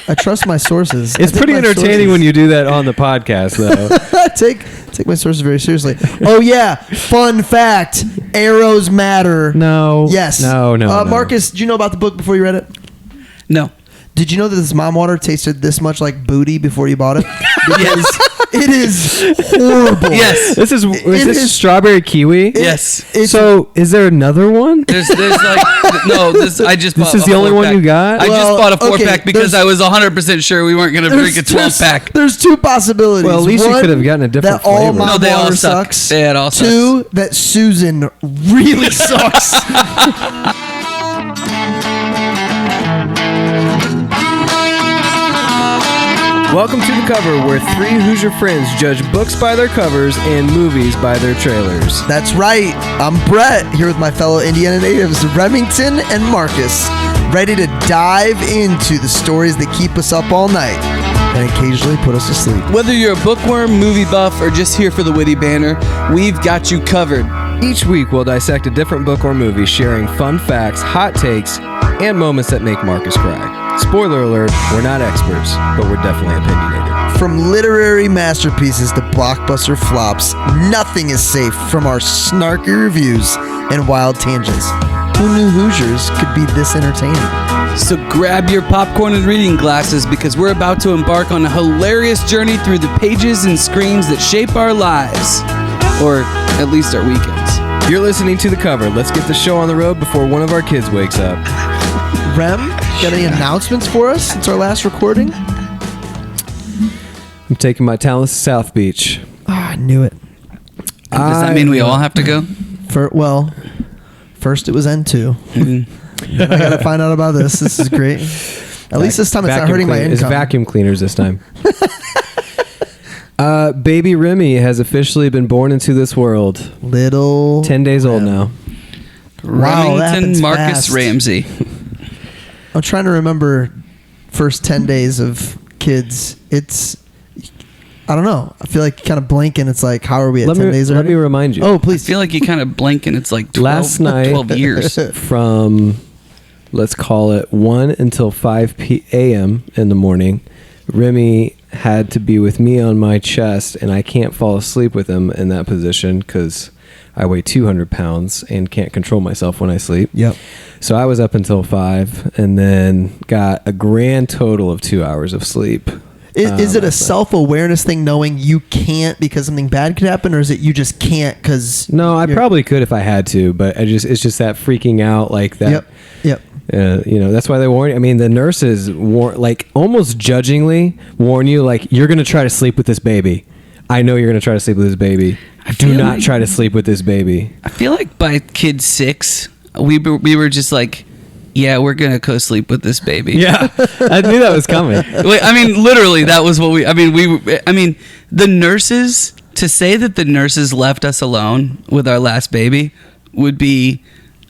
I trust my sources. It's pretty entertaining when you do that on the podcast, though. Take my sources very seriously. Oh yeah, fun fact: arrows matter. No. Yes. No. Marcus, did you know about the book before you read it? No. Did you know that this mom water tasted this much like booty before you bought it? Because it is horrible. Yes. This is strawberry kiwi? Yes. So, is there another one? There's like no. I just bought. This is the only one you got? I just bought a 4-pack because I was 100% sure we weren't going to drink a 12-pack. There's two possibilities. Well, at least you could have gotten a different that all flavor. mom they all water suck. sucks. Yeah, it all sucks. Two, that Susan really sucks. Welcome to The Cover, where three Hoosier friends judge books by their covers and movies by their trailers. That's right. I'm Brett, here with my fellow Indiana natives, Remington and Marcus, ready to dive into the stories that keep us up all night and occasionally put us to sleep. Whether you're a bookworm, movie buff, or just here for the witty banter, we've got you covered. Each week, we'll dissect a different book or movie, sharing fun facts, hot takes, and moments that make Marcus cry. Spoiler alert, we're not experts, but we're definitely opinionated. From literary masterpieces to blockbuster flops, nothing is safe from our snarky reviews and wild tangents. Who knew Hoosiers could be this entertaining? So grab your popcorn and reading glasses because we're about to embark on a hilarious journey through the pages and screens that shape our lives. Or at least our weekends. You're listening to The Cover. Let's get the show on the road before one of our kids wakes up. Rem, got any announcements for us since our last recording? I'm taking my talents to South Beach. Oh, I knew it. Does that mean we all have to go? First it was N2. Then I gotta find out about this. This is great. At least this time it's not hurting my income. It's vacuum cleaners this time. Baby Remy has officially been born into this world. 10 days old now. Wow, that Remington happens Marcus fast. Ramsey. I'm trying to remember first 10 days of kids. I don't know. I feel like kind of blinking. It's like, how are we at 10 days already? Let me remind you. Oh, I please. feel like you kind of blink and it's like 12, Last night, 12 years. From, let's call it 1 until 5 a.m. in the morning, Remy had to be with me on my chest, and I can't fall asleep with him in that position because I weigh 200 pounds and can't control myself when I sleep. Yep. So I was up until 5 and then got a grand total of 2 hours of sleep. Is it a self-awareness thing, knowing you can't because something bad could happen, or is it you just can't because... No, I probably could if I had to, but it's just that freaking out like that. Yep. That's why they warn you. I mean, the nurses almost judgingly warn you, like, you're going to try to sleep with this baby. I know you're going to try to sleep with this baby. Do not try to sleep with this baby. I feel like by kid 6, we were just like, yeah, we're going to co-sleep with this baby. Yeah, I knew that was coming. Wait, I mean, literally, that was what the nurses, to say that the nurses left us alone with our last baby would be,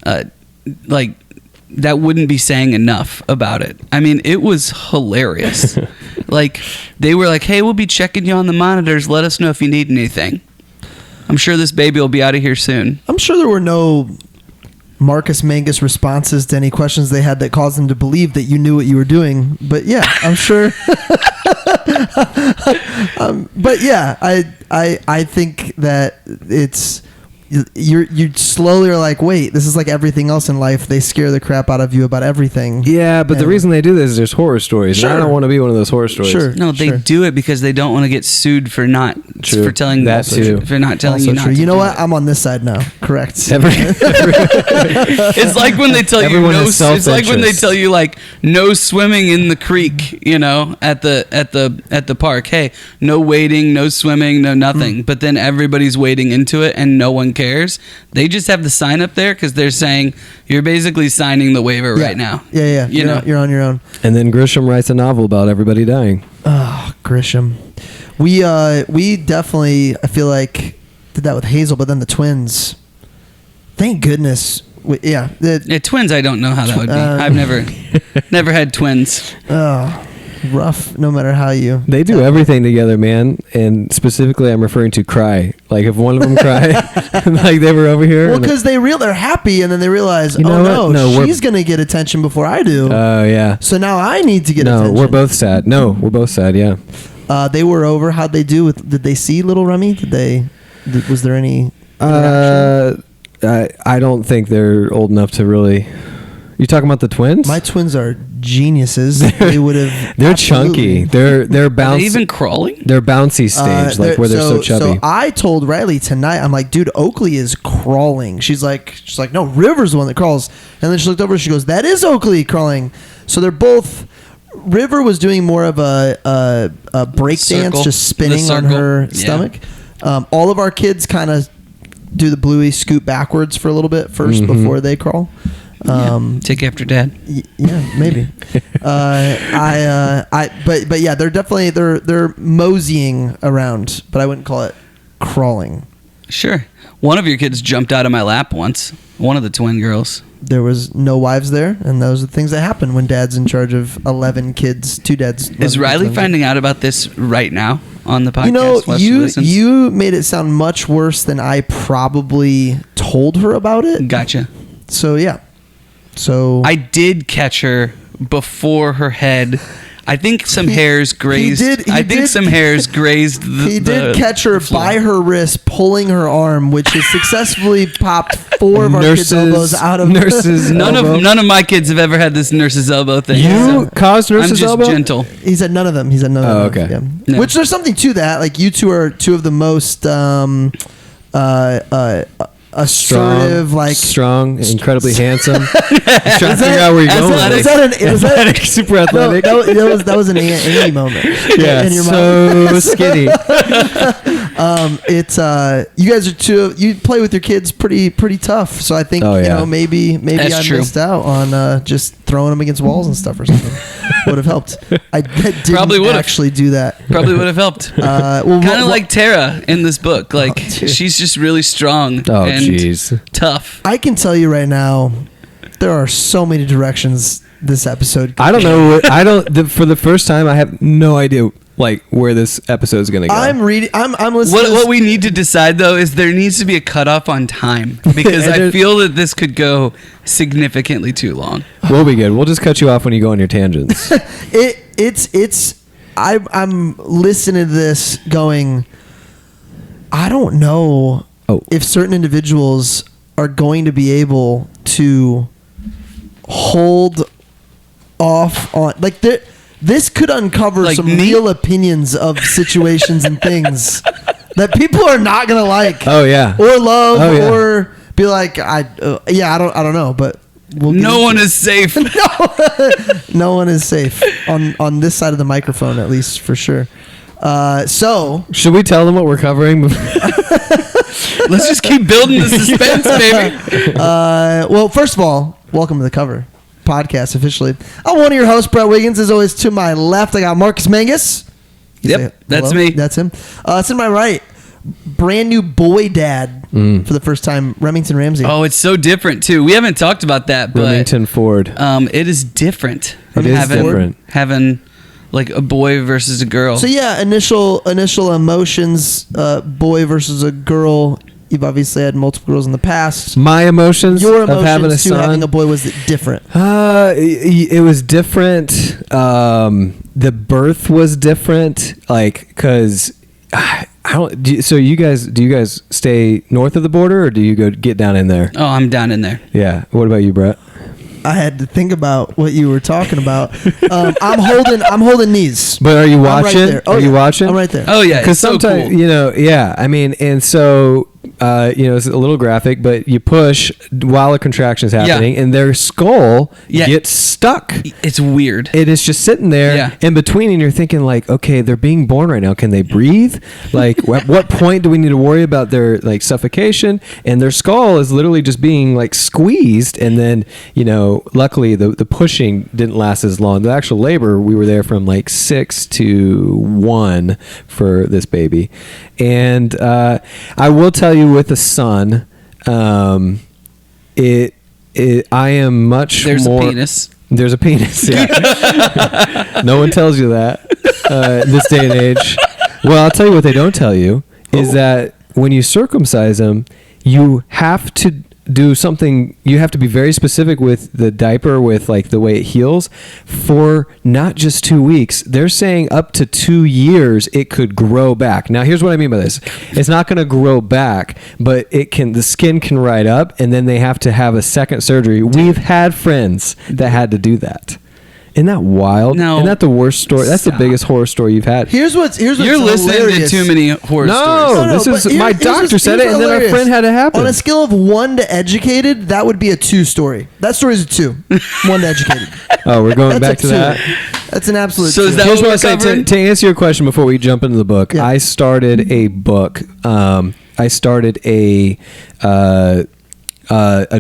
that wouldn't be saying enough about it. I mean, it was hilarious. Like, they were like, hey, we'll be checking you on the monitors. Let us know if you need anything. I'm sure this baby will be out of here soon. I'm sure there were no Marcus Mangus responses to any questions they had that caused them to believe that you knew what you were doing. But yeah, I'm sure. But yeah, I think that it's... You slowly are like, wait, this is like everything else in life. They scare the crap out of you about everything. Yeah, but the reason they do this is there's horror stories. Sure. And I don't want to be one of those horror stories. Sure. No, they do it because they don't want to get sued for not for telling that too. For not telling Also you not true. to. You know do what? it. I'm on this side now. Correct. It's like when they tell Everyone you no. has It's like when they self-interest. tell you like no swimming in the creek. You know, at the park. Hey, no wading, no swimming, no nothing. But then everybody's wading into it and no one cares. They just have the sign up there because they're saying you're basically signing the waiver right now. Yeah. You're on your own. And then Grisham writes a novel about everybody dying. Oh, Grisham. We definitely, I feel like, did that with Hazel, but then the twins. Thank goodness. Twins, I don't know how that would be. I've never had twins. Oh. rough no matter how you. They do everything together, man. And specifically, I'm referring to cry. Like if one of them cried, like they were over here. Well, because they're happy, and then they realize, You know what? No, she's gonna get attention before I do. Oh yeah. So now I need to get No, attention. we're both sad. No, we're both sad. Yeah. They were over. How'd they do? Did they see little Remy? Was there any interaction? I don't think they're old enough to really. You talking about the twins? My twins are geniuses. They would have. They're chunky. They're Are bouncy. they even crawling? They're bouncy stage, like where they're so chubby. So I told Riley tonight, I'm like, dude, Oakley is crawling. She's like, no, River's the one that crawls. And then she looked over, she goes, that is Oakley crawling. So they're both. River was doing more of a break dance, just spinning on her stomach. All of our kids kind of do the Bluey scoot backwards for a little bit first before they crawl. Take after dad. Yeah, maybe. But yeah, they're definitely they're moseying around, but I wouldn't call it crawling. Sure. One of your kids jumped out of my lap once. One of the twin girls. There was no wives there, and those are the things that happen when dad's in charge of 11 kids, two dads. Is Riley finding out about this right now on the podcast? You know, while she listens? you made it sound much worse than I probably told her about it. Gotcha. So yeah. So I did catch her before her head. I think some hairs grazed. Some hairs grazed. He did catch her by her wrist, pulling her arm, which has successfully popped 4 of our kids' elbows out of nurses. None of my kids have ever had this nurse's elbow thing. You caused nurse's I'm just elbow? gentle. He said none of them. He said none of them. Okay. Yeah. No. Which there's something to that. Like you two are two of the most assertive, strong, incredibly handsome. I'm trying to figure out where you're going. Athletic. Super athletic. No, that was an Annie moment. Yeah, in your so mouth. skinny. It's you guys are you play with your kids pretty tough. So I think maybe That's I true. missed out on just throwing them against walls and stuff or something. Would have helped. I didn't Probably would've. actually do that. Probably would have helped. Kind of like Tara in this book. Like she's just really strong and tough. I can tell you right now, there are so many directions this episode. I don't know. For the first time, I have no idea like where this episode is going to go. I'm listening. What we need to decide though is there needs to be a cutoff on time because I feel that this could go significantly too long. We'll be good. We'll just cut you off when you go on your tangents. I'm listening to this going, I don't know if certain individuals are going to be able to hold off on like this could uncover like some me? real opinions of situations and things that people are not gonna like. Oh yeah, or love, or be like, I don't know, but no one is safe. No one is safe on this side of the microphone, at least for sure. So should we tell them what we're covering? Let's just keep building the suspense, baby. Well, first of all, welcome to the Cover Podcast officially. I'm one of your hosts, Brett Wiggins. As always, to my left, I got Marcus Mangus. Yep, that's me. That's him. It's in my right, brand new boy dad for the first time, Remington Ramsey. Oh, it's so different too. We haven't talked about that, but Remington Ford. It is different. It is different. Having like a boy versus a girl. So yeah, initial emotions, boy versus a girl. You've obviously had multiple girls in the past. My emotions Your of having a emotions to son. having a boy was different. It was different. The birth was different. Like, cause I don't. So do you guys stay north of the border, or do you go get down in there? Oh, I'm down in there. Yeah. What about you, Brett? I had to think about what you were talking about. I'm holding knees. But are you watching? I'm right there. Are you watching? I'm right there. Oh yeah, Because it's so sometimes cool. I mean, and so it's a little graphic, but you push while a contraction's happening, and their skull gets stuck. It's weird. It is just sitting there in between, and you're thinking like, okay, they're being born right now. Can they breathe? Like, at what point do we need to worry about their like suffocation? And their skull is literally just being like squeezed, and then luckily the pushing didn't last as long. The actual labor, we were there from like 6 to 1 for this baby, and I will tell you, with a son, I am much There's more. a penis. There's a penis. Yeah. No one tells you that this day and age. Well, I'll tell you what they don't tell you is that when you circumcise them, you have to do something. You have to be very specific with the diaper, with like the way it heals, for not just 2 weeks. They're saying up to 2 years it could grow back. Now, here's what I mean by this: it's not going to grow back, but it can. The skin can ride up, and then they have to have a second surgery. We've had friends that had to do that. Isn't that wild? No. Isn't that the worst story? That's the biggest horror story you've had. Here's what's You're listening hilarious. to too many horror stories. No, this is but my doctor said it, and then our friend had it happen. On a scale of 1 to educated, that would be a 2 story. That story is a 2. 1 to educated. Oh, we're going back That's to a 2. that. That's an absolute. So 2. is that Here's what what I we're say covering? to answer your question before we jump into the book. Yeah. I started a book. I started a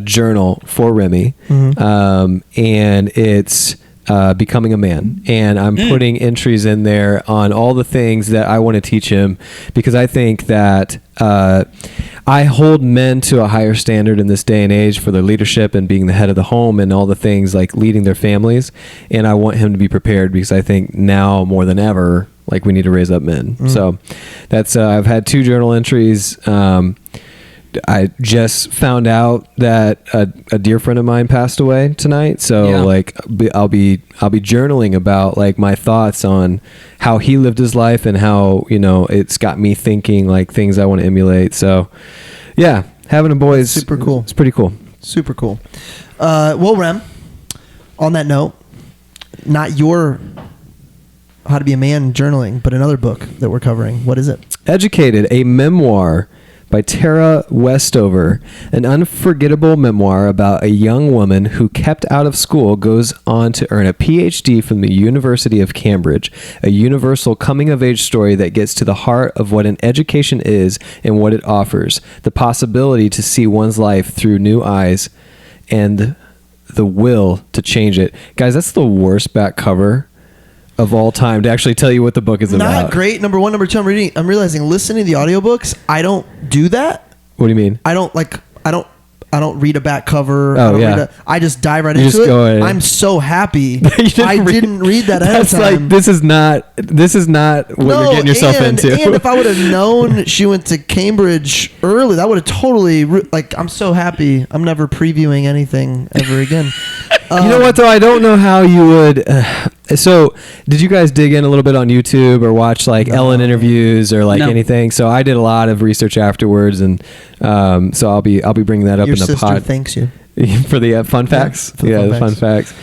journal for Remy, and it's becoming a man, and I'm putting entries in there on all the things that I want to teach him, because I think that I hold men to a higher standard in this day and age for their leadership and being the head of the home and all the things like leading their families, and I want him to be prepared, because I think now more than ever, like, we need to raise up men. So that's I've had 2 journal entries. I just found out that a dear friend of mine passed away tonight. So like I'll be journaling about like my thoughts on how he lived his life and how, you know, it's got me thinking like things I want to emulate. So yeah, having a boy is super cool. It's pretty cool. Super cool. Well, Rem, on that note, not your How to Be a Man journaling, but another book that we're covering. What is it? Educated, a memoir by Tara Westover, an unforgettable memoir about a young woman who kept out of school, goes on to earn a PhD from the University of Cambridge, a universal coming-of-age story that gets to the heart of what an education is and what it offers, the possibility to see one's life through new eyes and the will to change it. Guys, that's the worst back cover of all time to actually tell you what the book is about. Not great. Number 1. Number 2, I'm realizing listening to the audiobooks, I don't do that. What do you mean? I don't read a back cover. Oh, I just dive right You into just it. go in. I'm so happy. You didn't read that ahead of That's time. like, this is not what you're getting yourself into. And if I would have known she went to Cambridge early, that would have totally, I'm so happy. I'm never previewing anything ever again. You know what, though? I don't know how you would. So, did you guys dig in a little bit on YouTube or watch like Ellen interviews or like anything? So, I did a lot of research afterwards, and so I'll be bringing that up Your in the sister pod. thanks you For the fun facts. for the fun facts.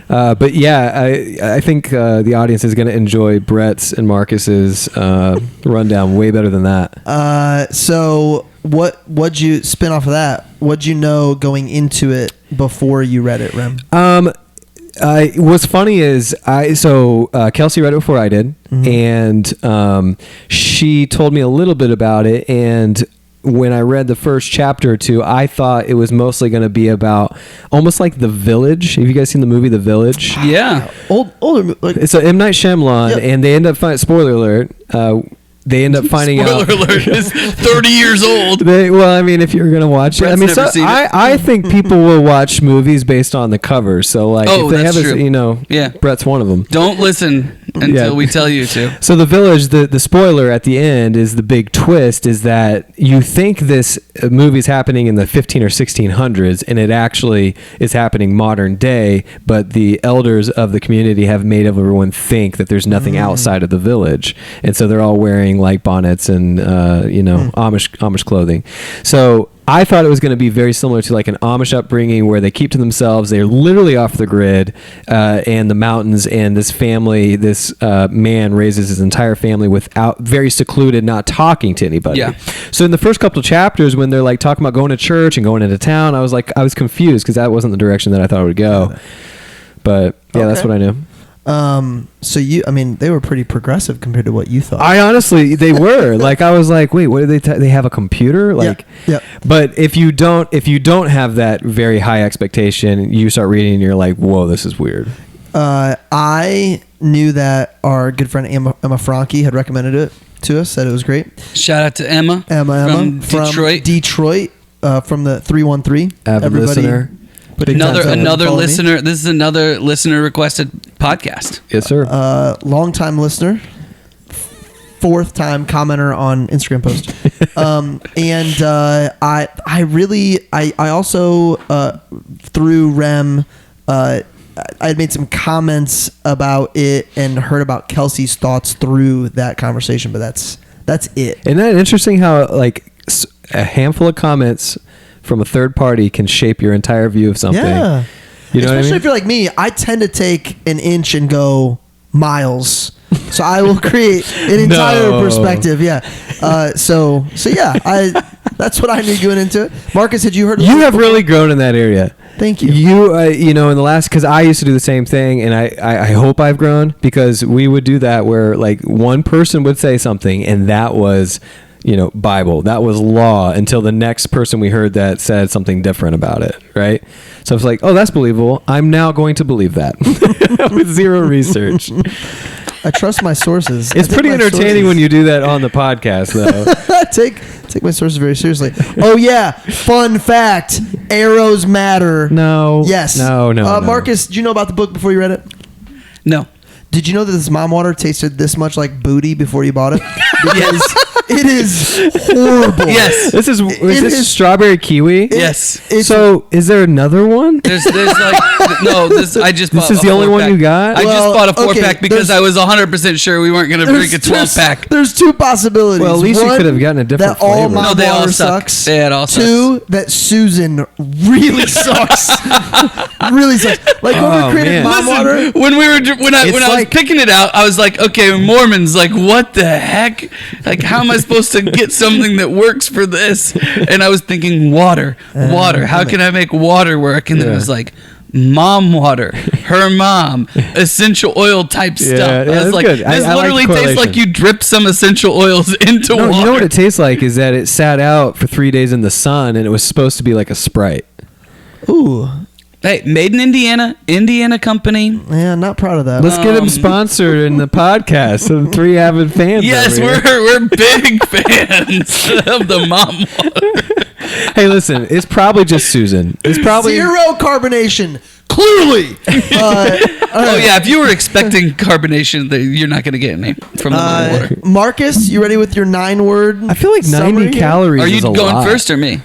But yeah, I think the audience is going to enjoy Brett's and Marcus's rundown way better than that. So what'd you spin off of that? What'd you know going into it before you read it, Rem? What's funny is Kelsey read it before I did, and she told me a little bit about it, and when I read the first chapter or 2, I thought it was mostly going to be about almost like The Village. Have you guys seen the movie The Village? Yeah. Older, like, It's a M. Night Shyamalan, and they end up finding, spoiler alert, they end up finding out. Spoiler alert, is 30 years old. Well, I mean, if you're gonna watch Brett's it, I mean, never seen it. I think people will watch movies based on the cover. So, like, Oh, if they that's have, true. Yeah. Brett's one of them. Don't listen until we tell you to. So The Village, the spoiler at the end is the big twist, is that you think this movie's happening in the 15 or 1600s, and it actually is happening modern day, but the elders of the community have made everyone think that there's nothing outside of the village, and so they're all wearing like bonnets and Amish clothing. So I thought it was going to be very similar to like an Amish upbringing where they keep to themselves. They're literally off the grid and the mountains, and this family, this man raises his entire family without, very secluded, not talking to anybody. Yeah. So in the first couple of chapters, when they're like talking about going to church and going into town, I was confused because that wasn't the direction that I thought it would go. But yeah, that's what I knew. So they were pretty progressive compared to what you thought. I honestly, they were like, I was like, wait, what did they have a computer? Like, yeah. But if you don't have that very high expectation, you start reading and you're like, whoa, this is weird. I knew that our good friend Emma Franke had recommended it to us, said it was great. Shout out to Emma. From Detroit, from the 313. Avid listener. Put your tabs up and Another follow me. listener. This is another listener requested podcast. Yes, sir. Long time listener, 4th time commenter on Instagram post. I also through Rem, I had made some comments about it and heard about Kelsey's thoughts through that conversation, but that's it. Isn't that interesting how like a handful of comments from a third party can shape your entire view of something? Yeah. You know Especially what I mean? if you're like me, I tend to take an inch and go miles. So I will create an entire No. perspective. Yeah. So yeah, that's what I knew going into it. Marcus, had you heard of You this have before? really grown in that area. Thank you. You know, in the last, because I used to do the same thing, and I hope I've grown, because we would do that where like one person would say something, and that was, you know, Bible, that was law, until the next person we heard that said something different about it, right? So it's like, oh, that's believable. I'm now going to believe that with zero research. I trust my sources. It's pretty entertaining when you do that on the podcast, though. take my sources very seriously. Oh yeah, fun fact: arrows matter. No. Yes. No. Marcus, did you know about the book before you read it? No. Did you know that this mom water tasted this much like booty before you bought it? Because it is horrible. Yes. Is this strawberry kiwi? Yes. So is there another one? There's like I just bought This is a the only one 4-pack. you got? I Well, just bought a 4-pack okay, because I was 100% sure we weren't going to drink a 12-pack. There's 2 possibilities. Well, at least you One, could have gotten a different that all flavor. mom No, they all water suck. sucks. They all sucks. 2, that Susan really sucks. Really sucks. Like whoever Oh, created man. mom water. Listen, when I was like- picking it out, I was like, okay, Mormons, like, what the heck? Like, how am I supposed to get something that works for this? And I was thinking water. How can I make water work? And then it was like, mom water, her mom, essential oil type stuff. Yeah, I was that's like, good. this I like the literally tastes like correlation. you drip some essential oils into No, water. you know what it tastes like is that it sat out for 3 days in the sun, and it was supposed to be like a Sprite. Ooh, Hey, made in Indiana company. yeah, not proud of that. Let's get him sponsored in the podcast. Some 3 avid fans. Yes, over here. we're big fans of the mom water. Hey, listen, it's probably just Susan. It's probably 0 carbonation. Clearly. Oh yeah, if you were expecting carbonation, you're not going to get any from the mom water. Marcus, you ready with your 9-word? I feel like 90 calories. Are you is a going lot. first or me?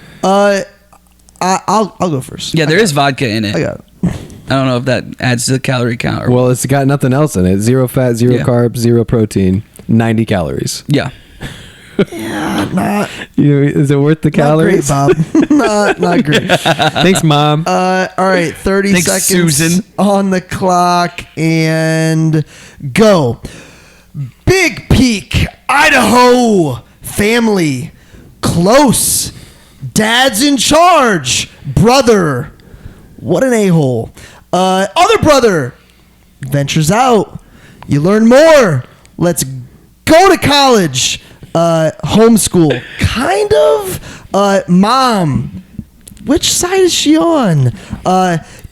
I'll go first. Yeah, there is vodka in it. I got it. I don't know if that adds to the calorie count. Or Well, it's got nothing else in it. 0 fat, 0 Yeah. carbs, 0 protein, 90 calories. yeah. Not Is it worth the calories? great, Bob. not great. Thanks, Mom. All right, 30 Thanks, seconds Susan. on the clock and go. Big Peak, Idaho. Family. Close. Dad's in charge. Brother. What an a-hole. Other brother. Ventures out. You learn more. Let's go to college. Homeschool. Kind of. Mom. Which side is she on?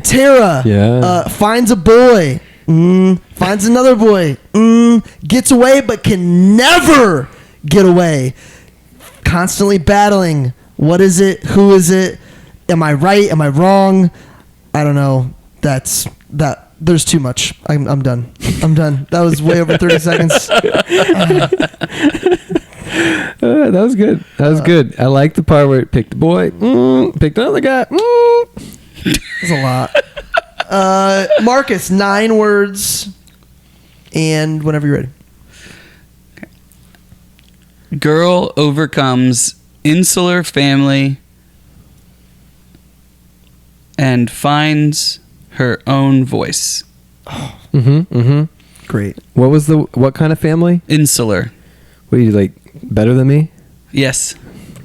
Tara. Yeah. Finds a boy. Finds another boy. Gets away but can never get away. Constantly battling. What is it? Who is it? Am I right? Am I wrong? I don't know. That's that. There's too much. I'm done. I'm done. That was way over 30 seconds. That was good. That was good. I like the part where it picked the boy, picked another guy. That's a lot. Marcus, 9 words, and whenever you're ready. Girl overcomes insular family and finds her own voice. Great. What kind of family? Insular. What are you, like, better than me? Yes.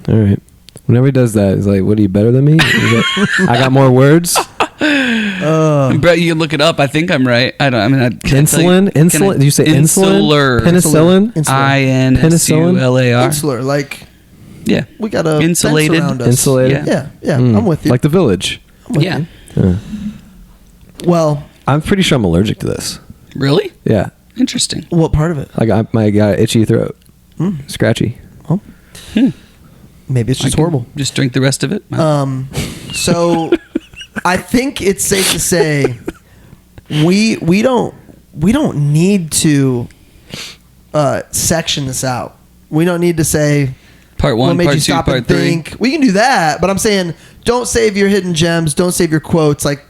All right. Whenever he does that, he's like, what are you, better than me? I got more words? Brett, you can look it up. I think I'm right. I don't. I mean, Insulin? Insulin? Did you say insular? insulin? Penicillin? Insular. INSULAR. Insular, like Yeah. we got a Insulated. fence around us. Insulated? Yeah, I'm with you. Like the village. I'm with Yeah. you. Well, I'm pretty sure I'm allergic to this. Really? Yeah. Interesting. what part of it? I got itchy throat. Scratchy. Oh, maybe it's just I can horrible. Just drink the rest of it. So I think it's safe to say we don't need to section this out. We don't need to say Part 1, what made part you 2, stop part and 3. think. We can do that, but I'm saying don't save your hidden gems. Don't save your quotes. Like,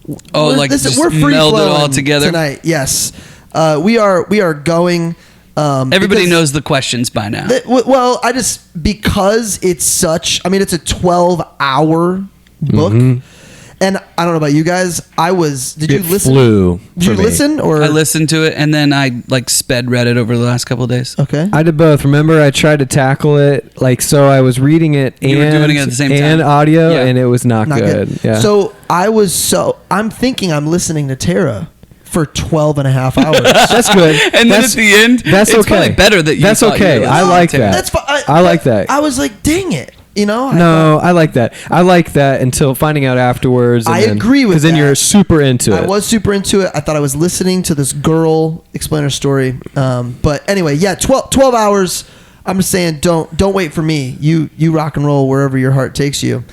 Just we're free meld it flowing all together tonight. Yes, we are going. Everybody because- knows the questions by now. Well, because it's such. I mean, it's a 12-hour book, and I don't know about you guys. Did you listen? Flew Did you for me. listen or? I listened to it and then I sped read it over the last couple of days. Okay. I did both. Remember, I tried to tackle it so I was reading it You were doing it at the same time. and audio, Yeah. and it was not good. Yeah. So I'm thinking I'm listening to Tara for 12 and a half hours. that's good. And then at the end, that's it's okay. probably better that you That's thought you okay. were I listening like to that. That's fine. I like that. I was like, dang it. You know? I like that. I like that until finding out afterwards. I agree with because then that. you're super into it. I was super into it. I thought I was listening to this girl explain her story. But anyway, yeah, 12 hours. I'm just saying, don't wait for me. You rock and roll wherever your heart takes you.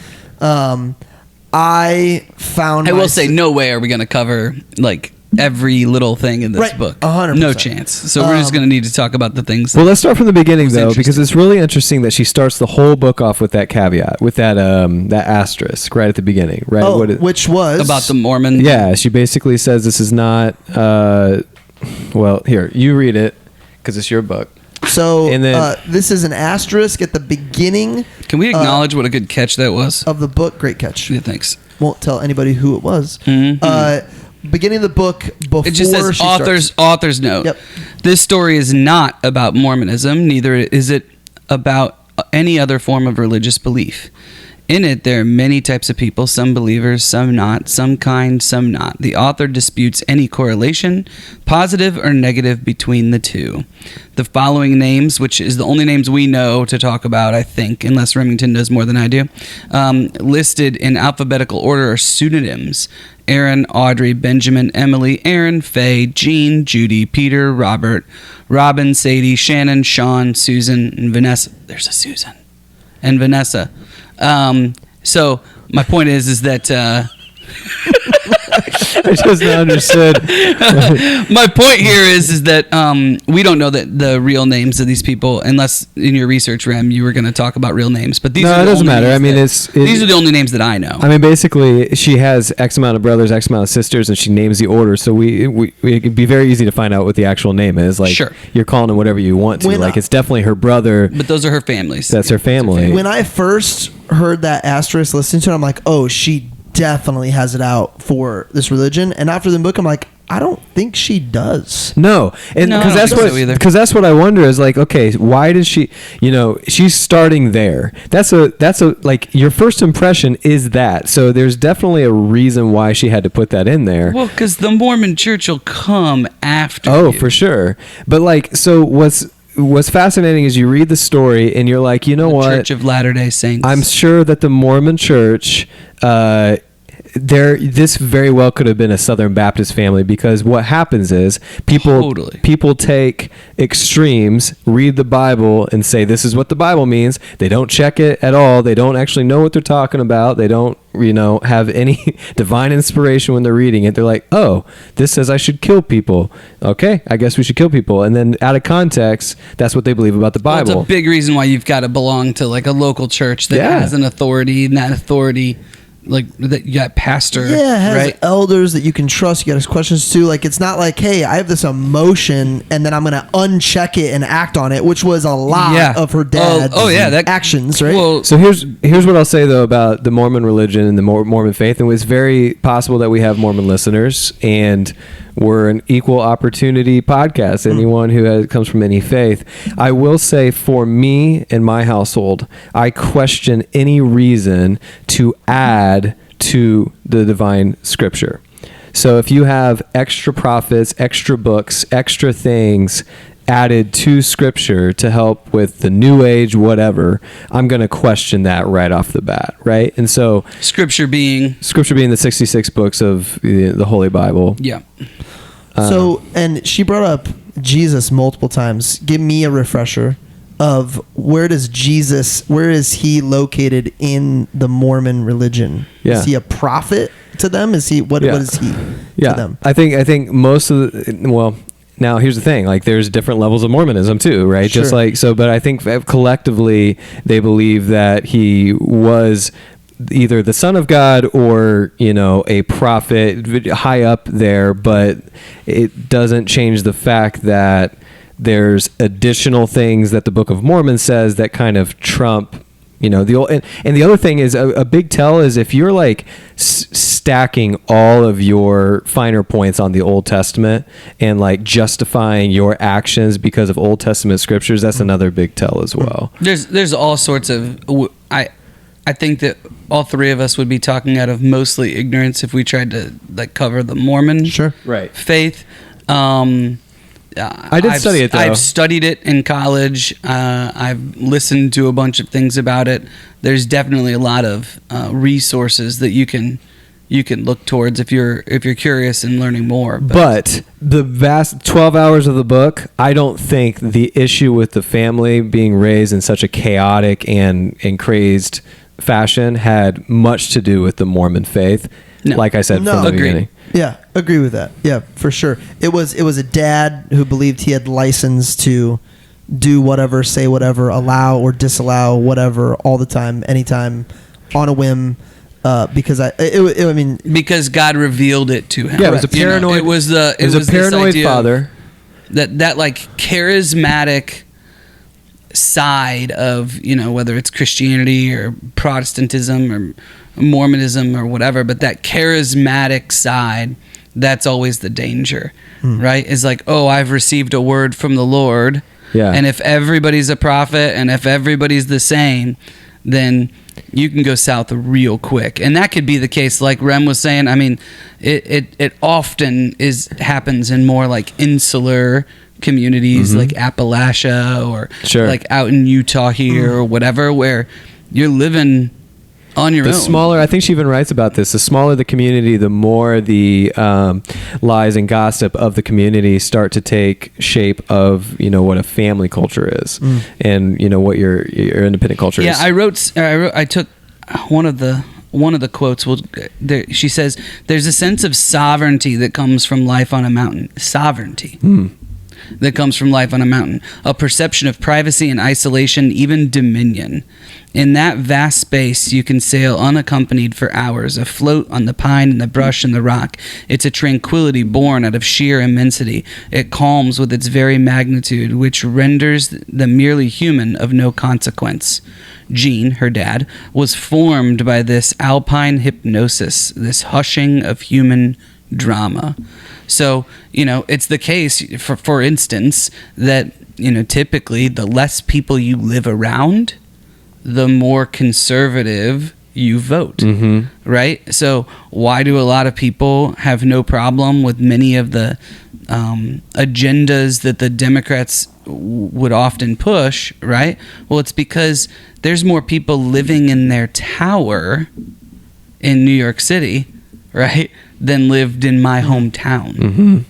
I will say, no way are we going to cover every little thing in this Right, book. 100%. No chance. So we're just going to need to talk about the things. Well, let's start from the beginning was though, interesting. because it's really interesting that she starts the whole book off with that caveat, with that asterisk right at the beginning, right? which was about the Mormon. Yeah, she basically says this is not. Well, here you read it because it's your book. So And then- this is an asterisk at the beginning Can we acknowledge what a good catch that was? of the book. Great catch. Yeah, thanks. Won't tell anybody who it was. Mhm. Beginning of the book before It just says she author's note. Yep. This story is not about Mormonism, neither is it about any other form of religious belief. In it, there are many types of people, some believers, some not, some kind, some not. The author disputes any correlation, positive or negative, between the two. The following names, which is the only names we know to talk about, I think, unless Remington knows more than I do, listed in alphabetical order are pseudonyms. Aaron, Audrey, Benjamin, Emily, Aaron, Faye, Jean, Judy, Peter, Robert, Robin, Sadie, Shannon, Sean, Susan, and Vanessa. There's a Susan. And Vanessa. So my point is that I just not understood. my point here is that we don't know that the real names of these people, unless in your research, Rem, you were going to talk about real names. But these No, are it the doesn't only matter. names I mean, that- these are the only names that I know. I mean, basically, she has X amount of brothers, X amount of sisters, and she names the order. So it'd be very easy to find out what the actual name is. Like, Sure. you're calling them whatever you want to. When Like, I- it's definitely her brother. But those are her families. That's her family. When I first heard that asterisk, listening to it, I'm like, oh, she definitely has it out for this religion. And after the book, I'm like, I don't think she does. No, and No, I because don't that's think what so either. because that's what I wonder is like, okay, why does she? She's starting there. That's a like your first impression is that. So there's definitely a reason why she had to put that in there. Well, because the Mormon Church will come after. Oh, you. for sure. But like, so what's fascinating is you read the story and you're like, you know The what? Church of Latter-day Saints. I'm sure that the Mormon Church, this very well could have been a Southern Baptist family, because what happens is people take extremes, read the Bible, and say this is what the Bible means. They don't check it at all. They don't actually know what they're talking about. They don't have any divine inspiration when they're reading it. They're like, oh, this says I should kill people. Okay, I guess we should kill people. And then out of context, that's what they believe about the Well, Bible. it's a big reason why you've got to belong to like a local church that Yeah. has an authority, and that authority, like that you got pastor, Yeah, it has right? elders that you can trust. You got questions to. Like, it's not like, hey, I have this emotion and then I'm going to uncheck it and act on it, which was a lot Yeah. of her dad's that actions, right? Well, So here's what I'll say though about the Mormon religion and the Mormon faith, and it's very possible that we have Mormon listeners, and we're an equal opportunity podcast. Anyone who comes from any faith, I will say for me and my household, I question any reason to add to the divine scripture. So if you have extra prophets, extra books, extra things added to scripture to help with the new age whatever, I'm going to question that right off the bat, right? And so scripture being, the 66 books of the Holy Bible. yeah. So, and she brought up Jesus multiple times. Give me a refresher of where is he located in the Mormon religion? Yeah. Is he a prophet to them? Is he what is he to them? I think most of now here's the thing, like there's different levels of Mormonism too, right? Sure. Just like so, but I think collectively they believe that he was either the son of God or, a prophet high up there, but it doesn't change the fact that there's additional things that the Book of Mormon says that kind of trump, the old, and the other thing is a big tell is if you're like stacking all of your finer points on the Old Testament and like justifying your actions because of Old Testament scriptures, that's another big tell as well. There's all sorts of I think that all three of us would be talking out of mostly ignorance if we tried to like cover the Mormon faith. I did study it though. I've studied it in college. I've listened to a bunch of things about it. There's definitely a lot of resources that you can look towards if you're curious and learning more. But the vast 12 hours of the book, I don't think the issue with the family being raised in such a chaotic and crazed fashion had much to do with the Mormon faith. No. Like I said from the beginning. Yeah, agree with that. Yeah, for sure. It was a dad who believed he had license to do whatever, say whatever, allow or disallow whatever all the time, anytime, on a whim. Because because God revealed it to him. Yeah, it was a paranoid. It was a paranoid father. That like charismatic side of whether it's Christianity or Protestantism or Mormonism or whatever, but that charismatic side, that's always the danger, right? Is like, oh, I've received a word from the Lord, and if everybody's a prophet and if everybody's the same, then you can go south real quick. And that could be the case, like Rem was saying. I mean, it often happens in more like insular communities, like Appalachia or like out in Utah here or whatever, where you're living on your own. The smaller, I think she even writes about this, the smaller the community, the more the lies and gossip of the community start to take shape of, what a family culture is and, what your independent culture is. Yeah, I took one of the quotes. She says, there's a sense of sovereignty that comes from life on a mountain. Sovereignty. That comes from life on a mountain. A perception of privacy and isolation, even dominion. In that vast space, you can sail unaccompanied for hours, afloat on the pine and the brush and the rock. It's a tranquility born out of sheer immensity. It calms with its very magnitude, which renders the merely human of no consequence. Gene, her dad, was formed by this alpine hypnosis, this hushing of human drama. So, it's the case, for instance, that, typically the less people you live around, the more conservative you vote, right? So why do a lot of people have no problem with many of the agendas that the Democrats would often push, right? Well, it's because there's more people living in their tower in New York City, right, than lived in my hometown.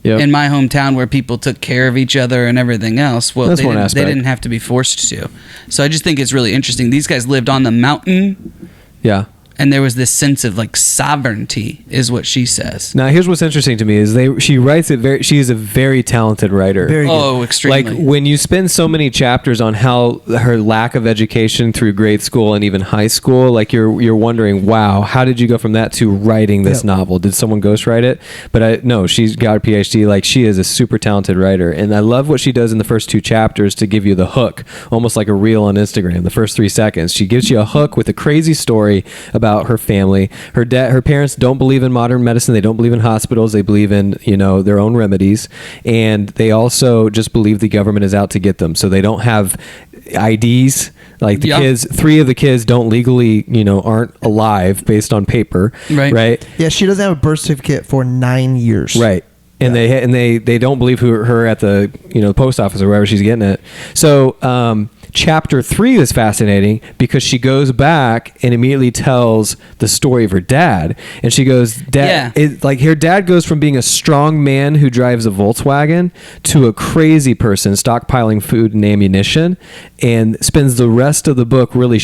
Yep. In my hometown, where people took care of each other and everything else, well, they didn't have to be forced to. So I just think it's really interesting. These guys lived on the mountain. Yeah. And there was this sense of like sovereignty, is what she says. Now, here's what's interesting to me is she writes it she is a very talented writer. Very good. Oh, extremely. Like when you spend so many chapters on how her lack of education through grade school and even high school, like you're wondering, wow, how did you go from that to writing this novel? Did someone ghostwrite it? But no, she's got a PhD. Like she is a super talented writer, and I love what she does in the first 2 chapters to give you the hook, almost like a reel on Instagram. The first 3 seconds, she gives you a hook with a crazy story about her family. Her parents don't believe in modern medicine. They don't believe in hospitals. They believe in, their own remedies. And they also just believe the government is out to get them. So they don't have IDs. Like the kids, 3 of the kids don't legally, aren't alive based on paper. Right. Yeah. She doesn't have a birth certificate for 9 years. Right. And they don't believe her at the, the post office or wherever she's getting it. So, chapter 3 is fascinating because she goes back and immediately tells the story of her dad. And she goes, Dad, her dad goes from being a strong man who drives a Volkswagen to a crazy person stockpiling food and ammunition, and spends the rest of the book really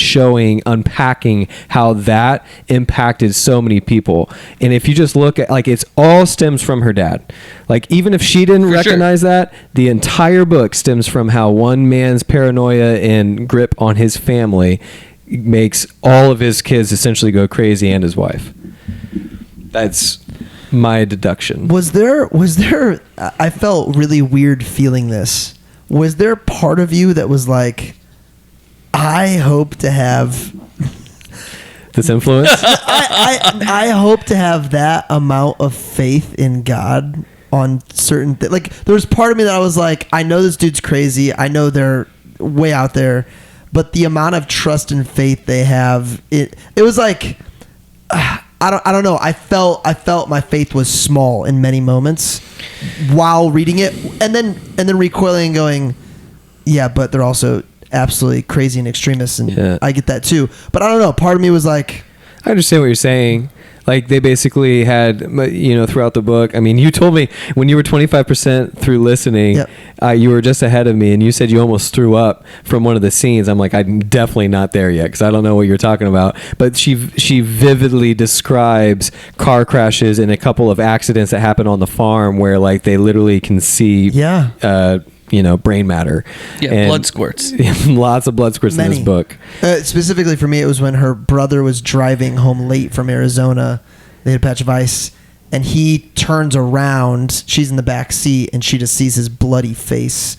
unpacking how that impacted so many people. And if you just look at, like, it's all stems from her dad. Like, even if she didn't recognize that, the entire book stems from how one man's paranoia and grip on his family makes all of his kids essentially go crazy, and his wife. That's my deduction. Was there I felt really weird feeling this. Was there part of you that was like, I hope to have this influence? I hope to have that amount of faith in God on certain things. Like, there was part of me that I was like, I know this dude's crazy. I know they're way out there, but the amount of trust and faith they have, it was like, I don't know. I felt my faith was small in many moments while reading it, and then recoiling and going, yeah, but they're also absolutely crazy and extremists, and I get that too. But I don't know. Part of me was like, I understand what you're saying. Like, they basically had, throughout the book. I mean, you told me when you were 25% through listening, you were just ahead of me, and you said you almost threw up from one of the scenes. I'm like, I'm definitely not there yet because I don't know what you're talking about. But she vividly describes car crashes and a couple of accidents that happen on the farm where, like, they literally can see brain matter. Yeah, and blood squirts. Lots of blood squirts in this book. Specifically for me, it was when her brother was driving home late from Arizona. They had a patch of ice, and he turns around. She's in the back seat, and she just sees his bloody face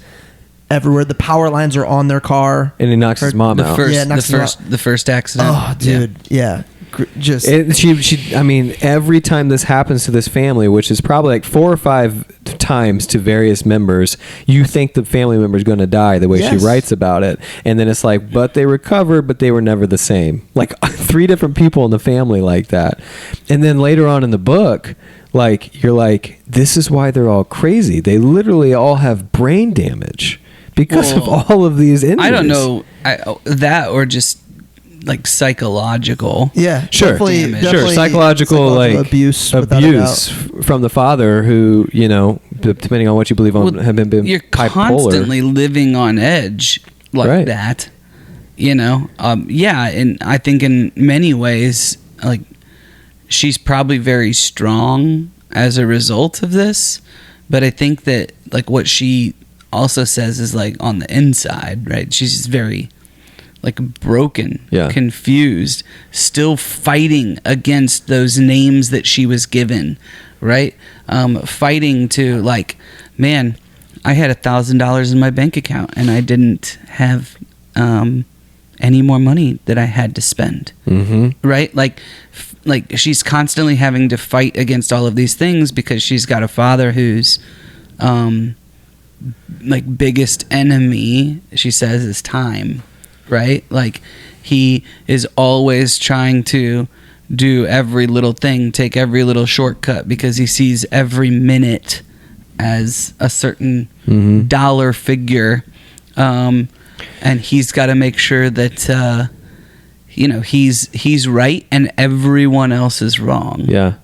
everywhere. The power lines are on their car. And he knocks his mom out. The first accident. Oh, dude. Yeah. I mean, every time this happens to this family, which is probably like 4 or 5 times to various members, you think the family member is going to die the way she writes about it. And then it's like, but they recovered, but they were never the same. Like 3 different people in the family like that. And then later on in the book, like, you're like, this is why they're all crazy. They literally all have brain damage because of all of these injuries. I don't know that or just like psychological. Yeah, sure. Definitely Psychological like abuse from the father who, depending on what you believe on, have been you're bipolar. Constantly living on edge like that. And I think in many ways, like, she's probably very strong as a result of this, but I think that, like, what she also says is, like, on the inside, right? She's just very, like, broken, confused, still fighting against those names that she was given, right? Fighting to, like, man, I had $1,000 in my bank account and I didn't have any more money that I had to spend, right? Like she's constantly having to fight against all of these things because she's got a father who's like biggest enemy, she says, is time. Right? Like, he is always trying to do every little thing, take every little shortcut, because he sees every minute as a certain dollar figure. And he's got to make sure that, he's right and everyone else is wrong. Yeah.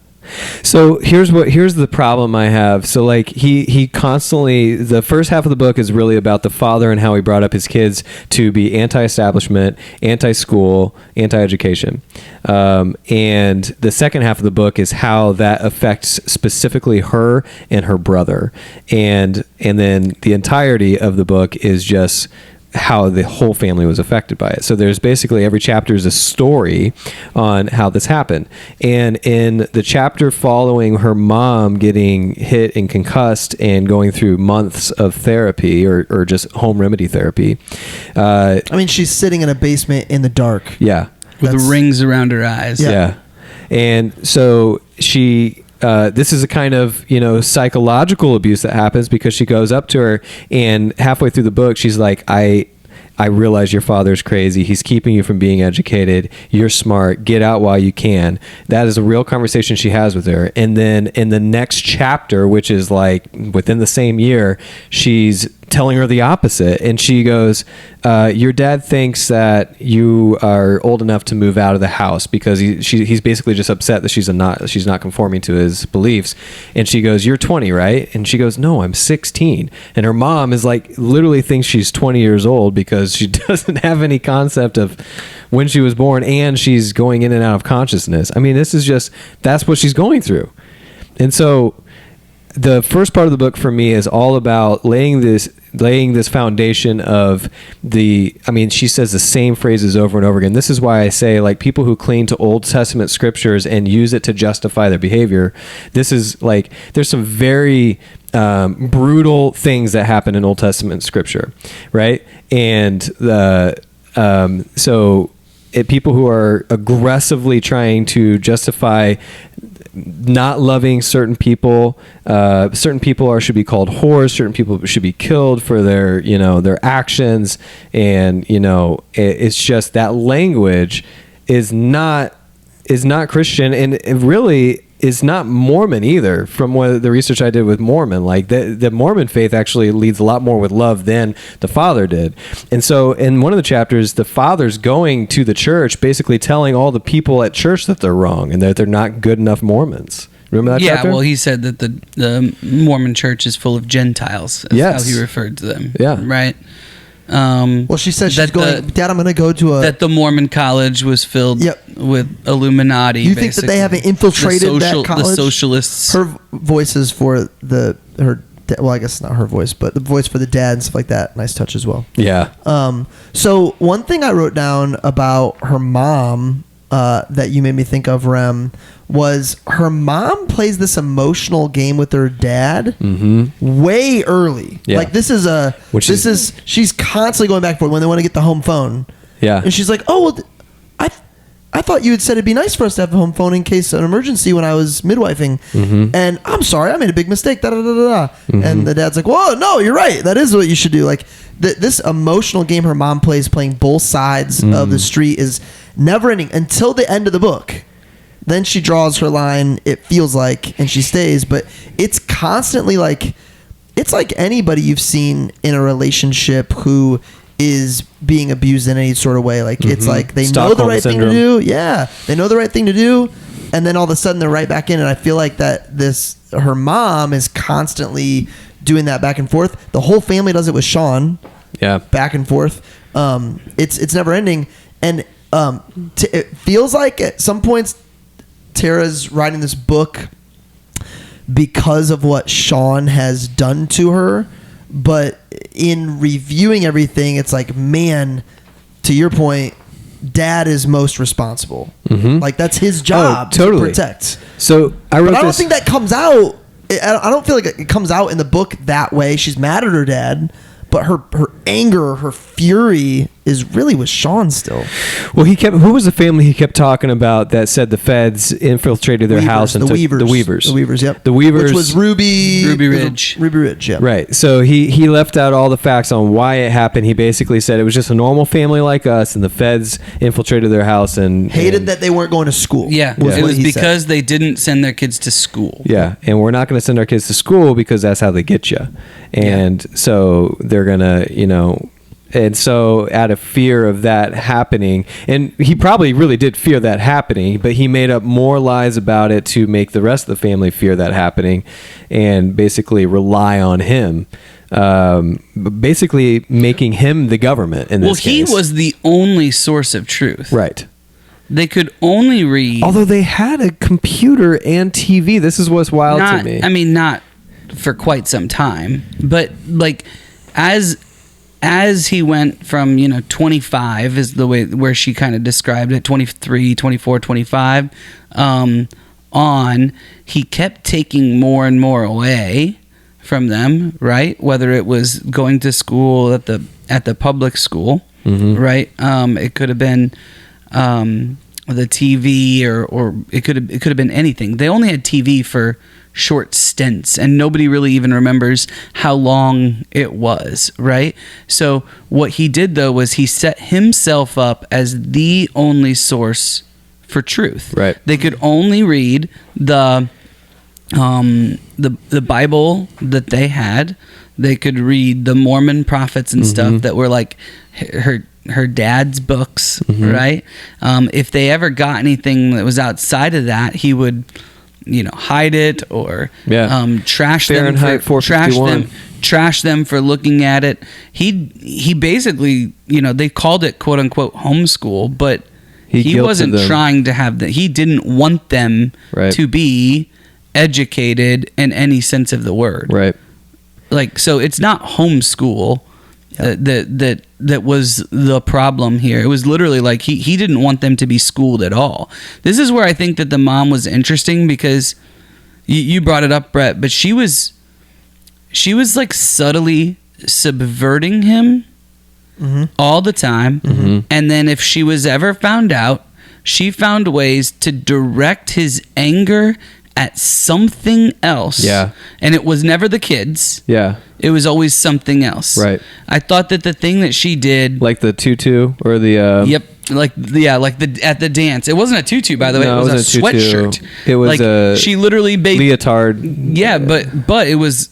So here's the problem I have. So, like, he constantly, the first half of the book is really about the father and how he brought up his kids to be anti-establishment, anti-school, anti-education. And the second half of the book is how that affects specifically her and her brother. And then the entirety of the book is just how the whole family was affected by it. So there's basically every chapter is a story on how this happened. And in the chapter following her mom getting hit and concussed and going through months of therapy or just home remedy therapy. I mean, she's sitting in a basement in the dark. Yeah. With the rings around her eyes. Yeah. And so she... this is a kind of, psychological abuse that happens because she goes up to her and halfway through the book, she's like, I realize your father's crazy. He's keeping you from being educated. You're smart. Get out while you can. That is a real conversation she has with her. And then in the next chapter, which is like within the same year, she's telling her the opposite. And she goes, your dad thinks that you are old enough to move out of the house because he's basically just upset that she's not conforming to his beliefs. And she goes, you're 20, right? And she goes, no, I'm 16. And her mom is like, literally thinks she's 20 years old because she doesn't have any concept of when she was born, and she's going in and out of consciousness. I mean, that's what she's going through. And so the first part of the book for me is all about laying this foundation of she says the same phrases over and over again. This is why I say, like, people who cling to Old Testament scriptures and use it to justify their behavior, this is like, there's some very brutal things that happen in Old Testament scripture, right? And people who are aggressively trying to justify not loving certain people should be called whores, certain people should be killed for their actions, and it's just that language is not Christian, and it really is not Mormon either. From what the research I did with Mormon, like the Mormon faith actually leads a lot more with love than the father did. And so in one of the chapters, the father's going to the church, basically telling all the people at church that they're wrong and that they're not good enough Mormons. Remember that chapter? Well, he said that the Mormon church is full of Gentiles. That's how he referred to them. Yeah. Right. Well, she said she's going, Dad, I'm going to go to that the Mormon college was filled with Illuminati. You think that they haven't infiltrated that college? The socialists. Her voice is for well, I guess not her voice, but the voice for the dad and stuff like that. Nice touch as well. Yeah. So one thing I wrote down about her mom that you made me think of, Rem, was her mom plays this emotional game with her dad way early. Yeah. Like she's constantly going back and forth when they want to get the home phone. Yeah. And she's like, oh, well, I thought you had said it'd be nice for us to have a home phone in case of an emergency when I was midwifing. And I'm sorry, I made a big mistake. Da, da, da, da, da. And the dad's like, whoa, no, you're right. That is what you should do. Like this emotional game her mom plays, playing both sides of the street, is never ending until the end of the book. Then she draws her line, it feels like, and she stays. But it's constantly like, it's like anybody you've seen in a relationship who is being abused in any sort of way. Like it's like they know the right thing to do. Yeah, they know the right thing to do, and then all of a sudden they're right back in. And I feel like that her mom is constantly doing that back and forth. The whole family does it with Sean. Yeah, back and forth. It's never ending, and it feels like at some points Tara's writing this book because of what Sean has done to her. But in reviewing everything, it's like, man, to your point, dad is most responsible. Like that's his job to protect. So I don't think that comes out. I don't feel like it comes out in the book that way. She's mad at her dad, but her anger, her fury is really with Sean still. Well, who was the family he kept talking about that said the feds infiltrated their house and the Weavers. The Weavers. The Weavers, yep. The Weavers. Which was Ruby Ridge. Ruby Ridge, yeah. Right. So he left out all the facts on why it happened. He basically said it was just a normal family like us, and the feds infiltrated their house and hated that they weren't going to school. Yeah. It was because they didn't send their kids to school. Yeah. And we're not going to send our kids to school because that's how they get you. And so they're going to, and so out of fear of that happening, and he probably really did fear that happening, but he made up more lies about it to make the rest of the family fear that happening and basically rely on him, basically making him the government in this case. Well, he was the only source of truth. Right. They could only read... Although they had a computer and TV. This is what's wild to me. I mean, not for quite some time, but like as he went from 25 is the way where she kind of described it, 23, 24, 25 on, he kept taking more and more away from them, right? Whether it was going to school at the public school, right? It could have been the TV or it could have been anything. They only had TV for short stints, and nobody really even remembers how long it was, right? So what he did though was he set himself up as the only source for truth. Right. They could only read the Bible that they had, they could read the Mormon prophets and stuff that were like her dad's books, right? If they ever got anything that was outside of that, he would, hide it or trash Fahrenheit them 451. trash them for looking at it. He basically, they called it quote unquote homeschool, but he wasn't trying to have that. He didn't want them to be educated in any sense of the word. Right. Like, so it's not homeschool that was the problem here. It was literally like he didn't want them to be schooled at all. This is where I think that the mom was interesting, because you brought it up, Brett, but she was like subtly subverting him all the time. And then if she was ever found out, she found ways to direct his anger at something else. Yeah. And it was never the kids. Yeah. It was always something else. Right. I thought that the thing that she did, like the tutu or the Yep. Like the at the dance. It wasn't a tutu, by the way. No, it was a sweatshirt. It was a she literally leotard. Yeah, but it was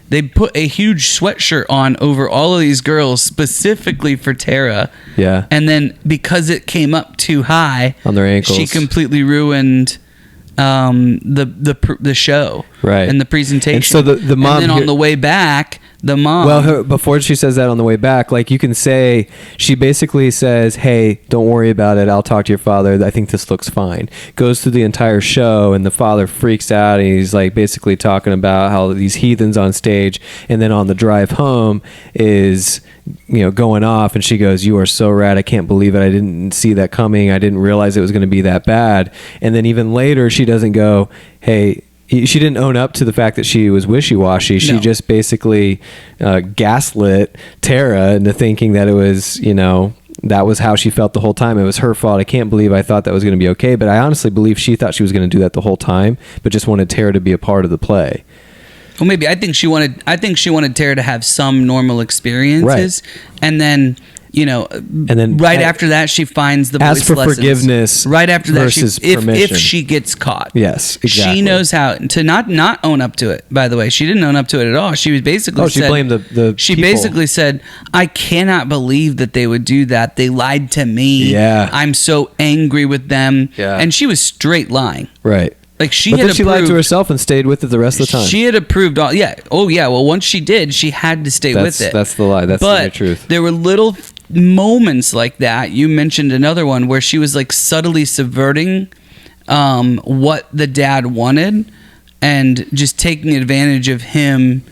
they put a huge sweatshirt on over all of these girls specifically for Tara. Yeah. And then because it came up too high on their ankles, she completely ruined the show, right, and the presentation. And so the mom, and then on the way back, the mom, well, before she says that on the way back, like, you can say, she basically says, hey, don't worry about it, I'll talk to your father, I think this looks fine. Goes through the entire show, and the father freaks out, and he's like basically talking about how these heathens on stage, and then on the drive home is going off, and she goes, you are so rad, I can't believe it, I didn't see that coming, I didn't realize it was going to be that bad. And then even later, she doesn't go, hey, she didn't own up to the fact that she was wishy-washy. She just basically gaslit Tara into thinking that it was, that was how she felt the whole time. It was her fault. I can't believe I thought that was going to be okay. But I honestly believe she thought she was going to do that the whole time, but just wanted Tara to be a part of the play. Well, maybe I think she wanted Tara to have some normal experiences, right. And then right after that, she finds the voice ask for lessons. Forgiveness. Right after that, permission. If she gets caught, yes, exactly. She knows how to not own up to it. By the way, she didn't own up to it at all. She was basically she blamed the She people. basically said, "I cannot believe that they would do that. They lied to me. Yeah, I'm so angry with them." Yeah, and she was straight lying. Right. Like but then she lied to herself and stayed with it the rest of the time. She had approved all. Yeah. Oh yeah. Well, once she did, she had to stay with it. That's the lie. That's the truth. There were little moments like that. You mentioned another one where she was like subtly subverting what the dad wanted and just taking advantage of him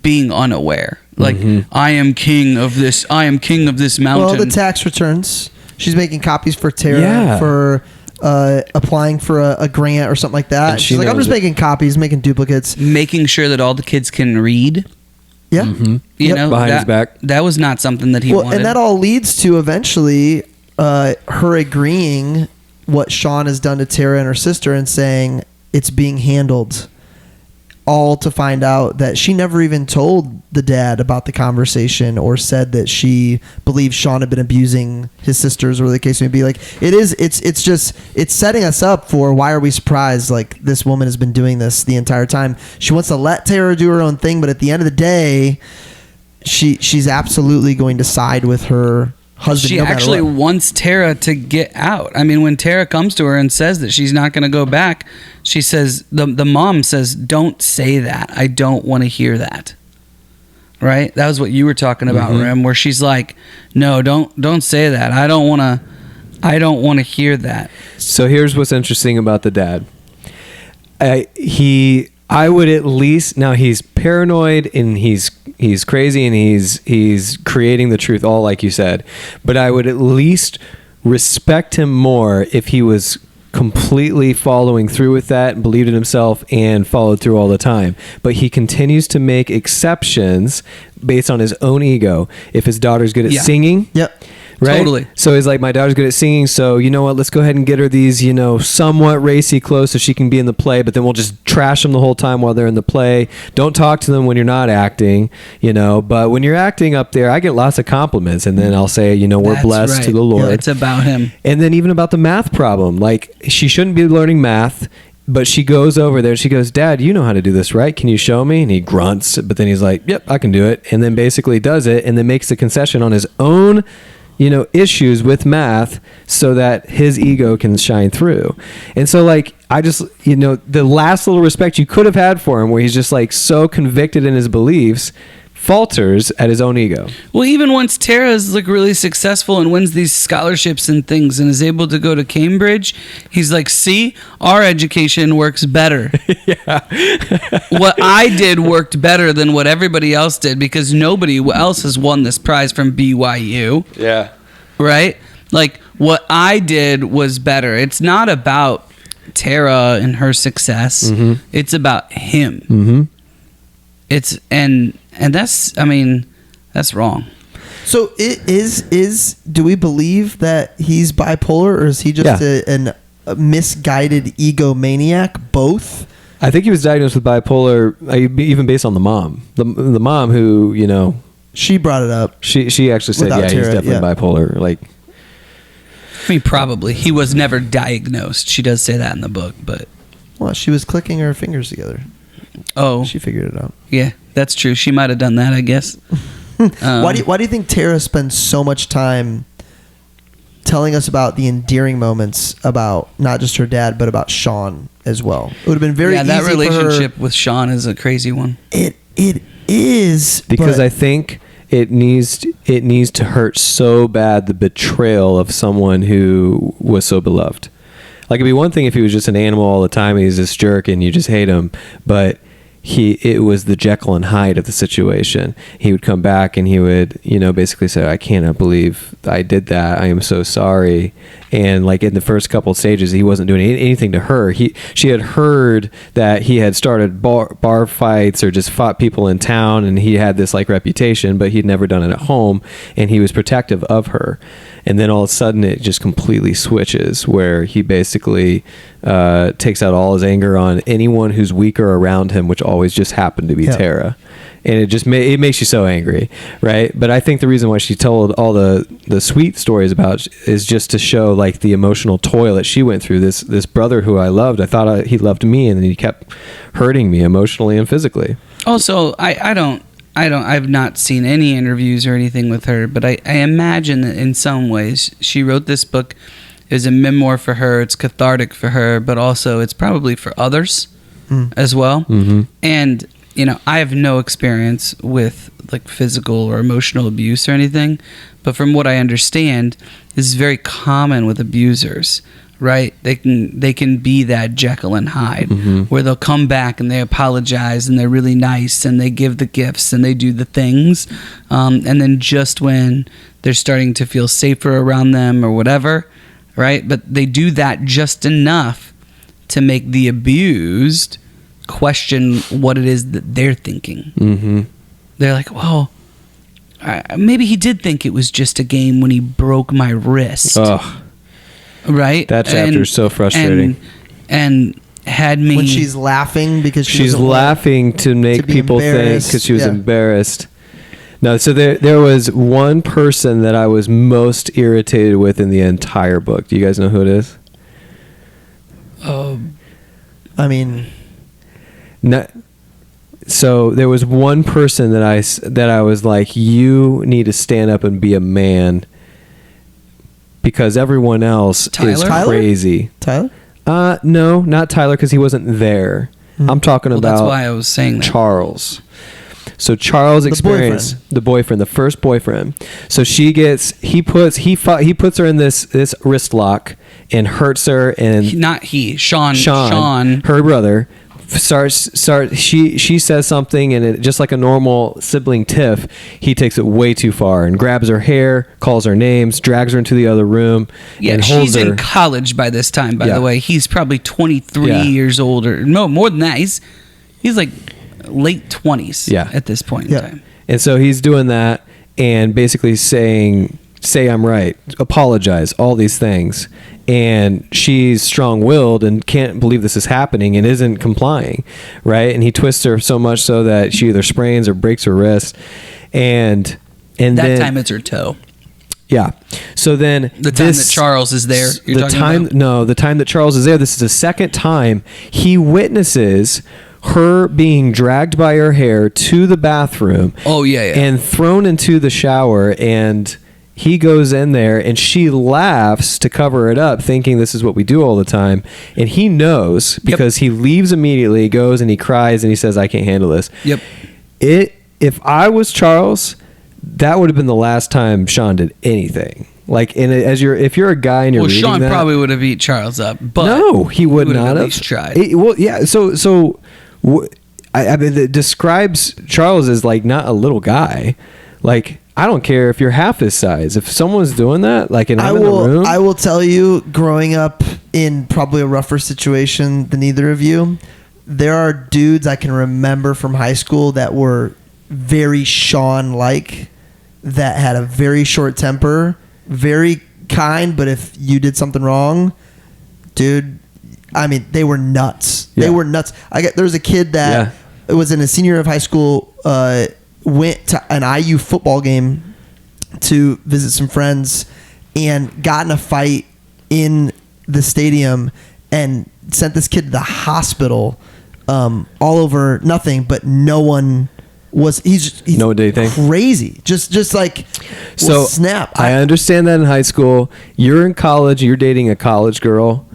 being unaware. Like, I am king of this mountain. Well, the tax returns. She's making copies for Tara for applying for a grant or something like that. She's like, I'm just making copies, making duplicates, making sure that all the kids can read. Yeah. Behind his back. That was not something that he wanted. And that all leads to eventually her agreeing what Sean has done to Tara and her sister and saying it's being handled, all to find out that she never even told the dad about the conversation or said that she believes Sean had been abusing his sisters, or the case may be. Like, it's setting us up for, why are we surprised? Like, this woman has been doing this the entire time. She wants to let Tara do her own thing, but at the end of the day, she's absolutely going to side with her husband. She actually wants Tara to get out. I mean, when Tara comes to her and says that she's not going to go back, she says, the mom says, don't say that. I don't want to hear that. Right? That was what you were talking about, Rem, where she's like, no, don't say that. I don't want to hear that. So here's what's interesting about the dad. I would at least, now he's paranoid and he's crazy and he's creating the truth, all like you said, but I would at least respect him more if he was completely following through with that and believed in himself and followed through all the time. But he continues to make exceptions based on his own ego. If his daughter's good at singing, right? Totally. So he's like, my daughter's good at singing, so you know what, let's go ahead and get her these, somewhat racy clothes so she can be in the play, but then we'll just trash them the whole time while they're in the play. Don't talk to them when you're not acting, but when you're acting up there, I get lots of compliments, and then I'll say, we're That's blessed right. to the Lord. Yeah, it's about him. And then even about the math problem, like, she shouldn't be learning math But she goes over there and she goes, Dad, you know how to do this, right? Can you show me? And he grunts, but then he's like, yep, I can do it. And then basically does it and then makes the concession on his own, issues with math so that his ego can shine through. And so like, I just, the last little respect you could have had for him where he's just like so convicted in his beliefs falters at his own ego. Well, even once Tara's like really successful and wins these scholarships and things and is able to go to Cambridge, he's like, see, our education works better. What I did worked better than what everybody else did because nobody else has won this prize from BYU. Yeah. Right? Like what I did was better. It's not about Tara and her success. Mm-hmm. It's about him. Mm-hmm. It's and that's, I mean, that's wrong. So it is do we believe that he's bipolar, or is he just a misguided egomaniac? Both? I think he was diagnosed with bipolar even based on the mom. The mom who, she brought it up. She actually said, Without he's Tara, definitely bipolar. Like, I mean, probably. He was never diagnosed. She does say that in the book, but... Well, she was clicking her fingers together. Oh. She figured it out. Yeah, that's true. She might have done that, I guess. Why do you think Tara spends so much time telling us about the endearing moments about not just her dad, but about Sean as well? It would have been very easy that relationship for her. with Sean is a crazy one. It is. Because I think it needs to hurt so bad, the betrayal of someone who was so beloved. Like, it'd be one thing if he was just an animal all the time and he's this jerk and you just hate him, but it was the Jekyll and Hyde of the situation. He would come back and he would, basically say, I cannot believe I did that. I am so sorry. And like in the first couple of stages, he wasn't doing anything to her. She had heard that he had started bar fights or just fought people in town, and he had this like reputation, but he'd never done it at home, and he was protective of her. And then all of a sudden it just completely switches, where he basically takes out all his anger on anyone who's weaker around him, which always just happened to be Tara. And it just it makes you so angry, right? But I think the reason why she told all the sweet stories about is just to show like the emotional toil that she went through. This brother who I loved, I thought he loved me, and then he kept hurting me emotionally and physically. Also, I've not seen any interviews or anything with her, but I imagine that in some ways she wrote this book as a memoir for her. It's cathartic for her, but also it's probably for others as well. Mm-hmm. And, I have no experience with like physical or emotional abuse or anything, but from what I understand, this is very common with abusers. Right, they can be that Jekyll and Hyde, where they'll come back and they apologize and they're really nice and they give the gifts and they do the things, and then just when they're starting to feel safer around them or whatever, right? But they do that just enough to make the abused question what it is that they're thinking. Mm-hmm. They're like, well, maybe he did think it was just a game when he broke my wrist. Ugh. Right, that chapter is so frustrating, and had me when she's laughing because she's laughing to make people think because she was embarrassed. No, so there was one person that I was most irritated with in the entire book. Do you guys know who it is? I mean, so there was one person that I was like, you need to stand up and be a man. Because everyone else is crazy. Tyler? No, not Tyler, because he wasn't there. I'm talking about that's why I was saying that. Charles. So Charles' experience, the first boyfriend. So he puts her in this wrist lock and hurts her, and Sean, her brother. She says something, and it, just like a normal sibling tiff, he takes it way too far and grabs her hair, calls her names, drags her into the other room, and holds her. She's in college by this time, by the way. He's probably 23 years old, or no, more than that. He's like late 20s at this point in time. And so he's doing that and basically saying, say I'm right, apologize, all these things. And she's strong-willed and can't believe this is happening and isn't complying, right? And he twists her so much so that she either sprains or breaks her wrist. And that time it's her toe. Yeah. So then The time that Charles is there, you're the talking time about? no, the time that Charles is there, this is the second time he witnesses her being dragged by her hair to the bathroom. Oh, yeah. And thrown into the shower, and he goes in there and she laughs to cover it up, thinking this is what we do all the time. And he knows because he leaves immediately, goes and he cries and he says, I can't handle this. Yep. If I was Charles, that would have been the last time Sean did anything. Like, if you're a guy and you're reading Sean that, probably would have beat Charles up, but no, he would have not at have. least tried. Well, yeah. I mean, it describes Charles as like not a little guy. Like, I don't care if you're half his size. If someone's doing that, like, and I'm in the room, I will tell you, growing up in probably a rougher situation than either of you, there are dudes I can remember from high school that were very Sean-like, that had a very short temper, very kind, but if you did something wrong, dude, I mean, they were nuts. Yeah. They were nuts. There was a kid that was in a senior year of high school, went to an IU football game to visit some friends and got in a fight in the stadium and sent this kid to the hospital, all over nothing, but no one was, he's no one did anything. Crazy. Just like, so snap. I understand that in high school, you're in college, you're dating a college girl,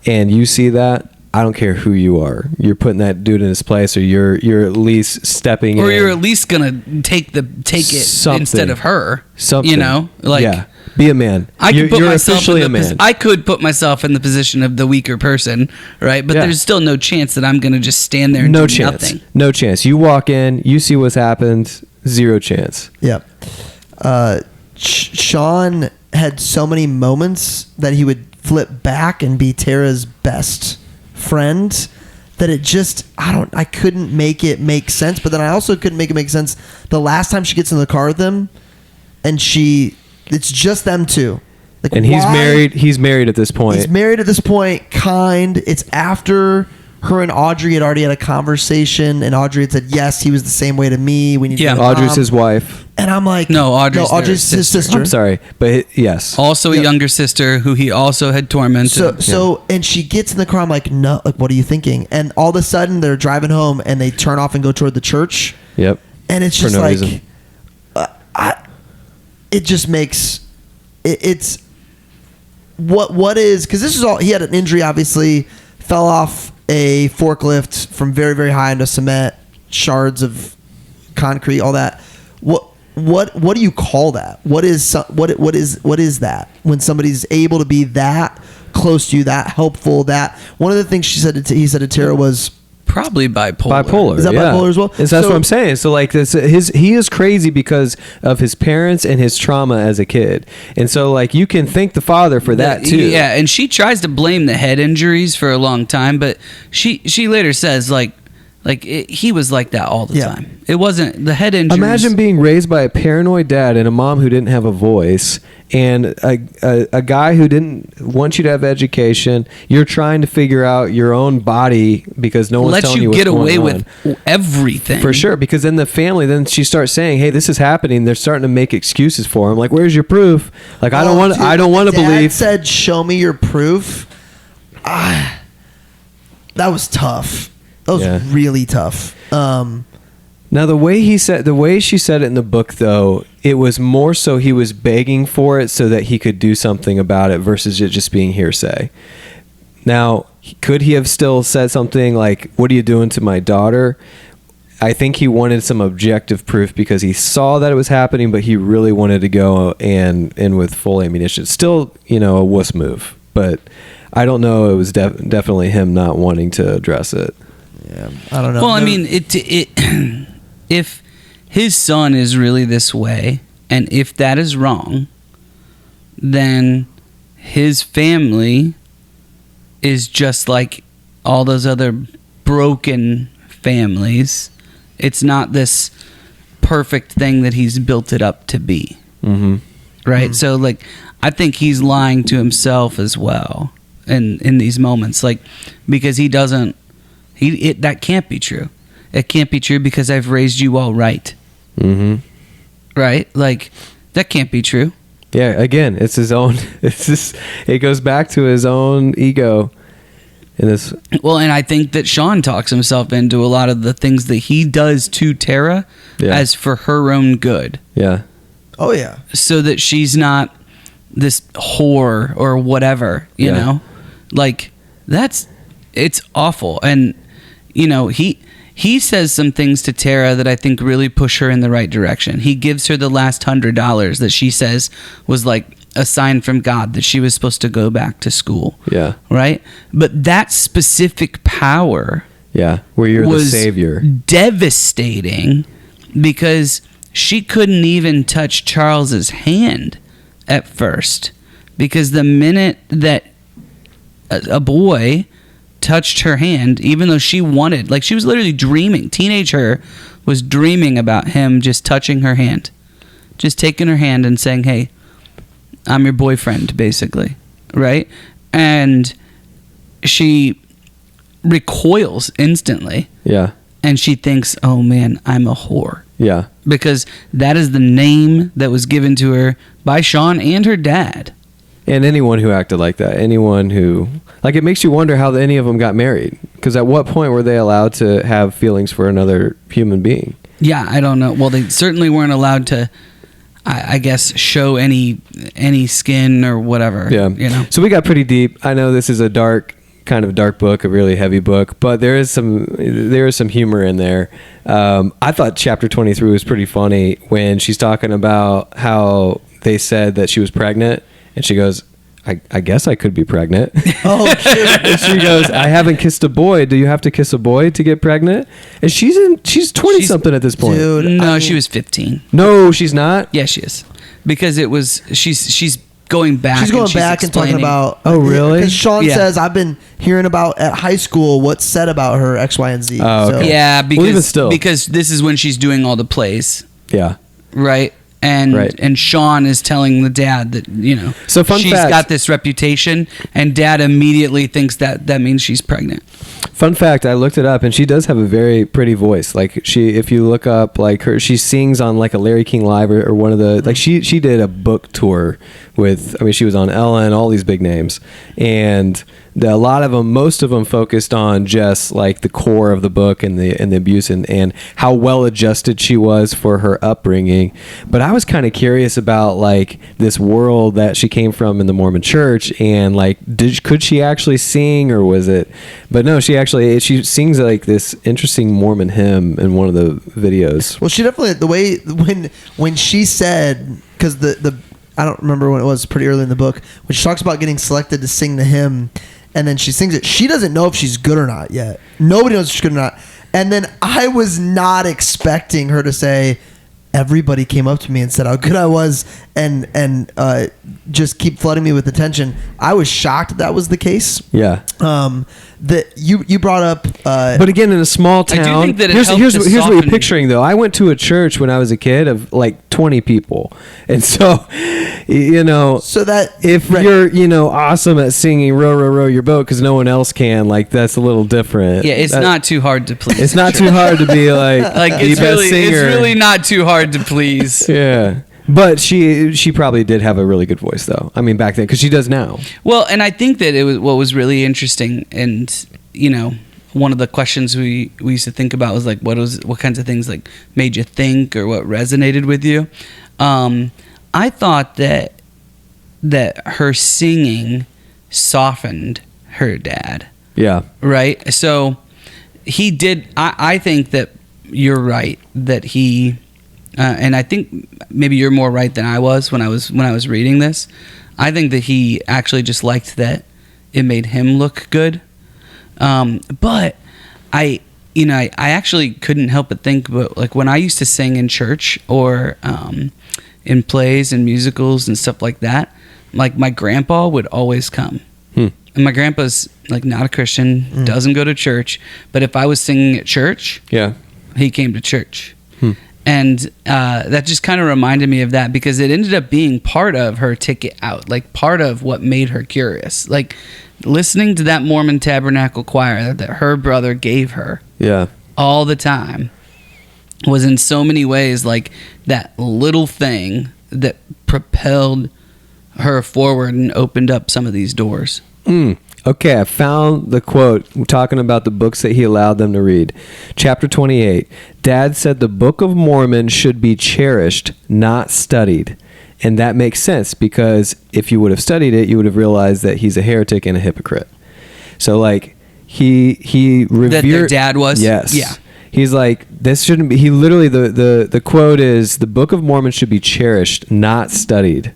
and you see that. I don't care who you are. You're putting that dude in his place, or you're at least stepping in. Or you're at least gonna take it Something. instead of her. Something. You know, like, yeah, be a man. You're officially a man. I could put myself in the position of the weaker person, right? But there's still no chance that I'm gonna just stand there and do nothing. No chance. You walk in, you see what's happened. Zero chance. Yep. Sean had so many moments that he would flip back and be Tara's best friend that it just, I couldn't make it make sense. But then I also couldn't make it make sense the last time she gets in the car with him and it's just them two. Like, and he's married at this point. He's married at this point, kind. It's after her and Audrey had already had a conversation, and Audrey had said, yes, he was the same way to me. We need to get Audrey's his wife. And I'm like, no, Audrey's his sister. I'm sorry, but yes. Also a younger sister who he also had tormented. So and she gets in the car. I'm like, no, like, what are you thinking? And all of a sudden they're driving home and they turn off and go toward the church. Yep. And it's just reason. It just makes it's what is, because this is all, he had an injury, obviously, fell off a forklift from very, very high into cement, shards of concrete, all that. What do you call that? What is that when somebody's able to be that close to you, that helpful? That one of the things he said to Tara was probably bipolar. Bipolar. Is that bipolar as well? And so that's what I'm saying. So like this, he is crazy because of his parents and his trauma as a kid. And so like you can thank the father for that too. Yeah, and she tries to blame the head injuries for a long time, but she later says he was like that all the time. It wasn't the head injuries. Imagine being raised by a paranoid dad and a mom who didn't have a voice, and a guy who didn't want you to have education. You're trying to figure out your own body because no one's telling you what's going on. Let you get away with everything. For sure, because then the family, then she starts saying, "Hey, this is happening." They're starting to make excuses for him. Like, "Where's your proof?" Like, I don't want to believe. Dad said, "Show me your proof." That was tough. That was really tough. Now the way she said it in the book, though, it was more so he was begging for it so that he could do something about it versus it just being hearsay. Now, could he have still said something like, "What are you doing to my daughter?" I think he wanted some objective proof because he saw that it was happening, but he really wanted to go and with full ammunition. Still, a wuss move, but I don't know. It was definitely him not wanting to address it. Yeah, I don't know. Well, I mean, if his son is really this way, and if that is wrong, then his family is just like all those other broken families. It's not this perfect thing that he's built it up to be. Mm-hmm. Right? Mm-hmm. So, like, I think he's lying to himself as well in these moments. Like, because he doesn't... that can't be true. It can't be true because I've raised you all right. Mm-hmm. Right? Like, that can't be true. Yeah, again, it's his own. It's just, it goes back to his own ego. In this, Well, and I think that Sean talks himself into a lot of the things that he does to Tara as for her own good. yeah, Oh yeah. So that she's not this whore or whatever, you know? Like, it's awful. And, you know, he says some things to Tara that I think really push her in the right direction. He gives her the last $100 that she says was like a sign from God that she was supposed to go back to school. yeah, Right? But that specific power yeah. Where you're the was savior. devastating because she couldn't even touch Charles's hand at first, because the minute that a boy touched her hand, even though she wanted, like, she was literally dreaming, teenage her was dreaming about him just touching her hand, just taking her hand and saying, hey, I'm your boyfriend, basically, right? And she recoils instantly, Yeah, and she thinks, oh man, I'm a whore. yeah, Because that is the name that was given to her by Sean and her dad. and anyone who acted like that, anyone who, like, it makes you wonder how any of them got married. Because at what point were they allowed to have feelings for another human being? Yeah, I don't know. Well, they certainly weren't allowed to, I guess, show any skin or whatever. Yeah. You know. So we got pretty deep. I know this is a kind of dark book, a really heavy book, but there is some humor in there. I thought chapter 23 was pretty funny when she's talking about how they said that she was pregnant, and she goes, I guess I could be pregnant. Oh, shit. And she goes, I haven't kissed a boy. Do you have to kiss a boy to get pregnant? And she's 20 something at this point. Dude, No, I mean, she was 15. No, she's not. Yeah, she is. Because it was she's going back. She's going back and talking explaining- about. Oh, really? Because Sean Yeah. says I've been hearing about at high school what's said about her X, Y, and Z. Oh, okay. Yeah, Well, even still. because this is when she's doing all the plays, Yeah. right? And Right. and Sean is telling the dad that, you know, So fun she's fact- got this reputation, and dad immediately thinks that means she's pregnant. Fun fact, I looked it up, and she does have a very pretty voice. Like, if you look up, like, her, she sings on like a Larry King Live or one of the, like, she did a book tour with, I mean, she was on Ellen, all these big names, and a lot of them, most of them focused on just like the core of the book and the abuse and how well adjusted she was for her upbringing. But I was kind of curious about like this world that she came from in the Mormon church, and like, could she actually sing, or was it? But no, she sings like this interesting Mormon hymn in one of the videos. Well, she definitely, the way when she said, because the I don't remember when it was, pretty early in the book, when she talks about getting selected to sing the hymn, and then she sings it, she doesn't know if she's good or not yet. Nobody knows if she's good or not. And then I was not expecting her to say, everybody came up to me and said how good I was, and just keep flooding me with attention. I was shocked that was the case. Yeah. That you brought up, But again, in a small town, I do think that it here's helped what to you're soften- picturing, though. I went to a church when I was a kid of like 20 people, and so, you know, so that if right. you're, you know, awesome at singing "Row, Row, Row Your Boat" because no one else can, like, that's a little different. Yeah, it's not too hard to please. It's not too hard to be like the it's best singer. it's really not too hard to please. Yeah. But she probably did have a really good voice, though. I mean, back then, because she does now. Well, and I think that it was what was really interesting, and you know, one of the questions we used to think about was like, what kinds of things like made you think, or what resonated with you. I thought that her singing softened her dad. Yeah. Right. So he did. I think that you're right that he. And I think maybe you're more right than I was when I was reading this. I think that he actually just liked that it made him look good. But I actually couldn't help but think about like when I used to sing in church or in plays and musicals and stuff like that. Like my grandpa would always come. And my grandpa's like not a Christian, doesn't go to church. But if I was singing at church, Yeah. he came to church. And that just kind of reminded me of that because it ended up being part of her ticket out, like part of what made her curious. Like listening to that Mormon Tabernacle choir that her brother gave her Yeah. all the time was in so many ways like that little thing that propelled her forward and opened up some of these doors. Okay, I found the quote talking about the books that he allowed them to read. Chapter 28. Dad said the Book of Mormon should be cherished, not studied. And that makes sense because if you would have studied it, you would have realized that he's a heretic and a hypocrite. So like he revered That their dad was? Yes. Yeah. He's like, this shouldn't be, he literally, the quote is, the Book of Mormon should be cherished, not studied.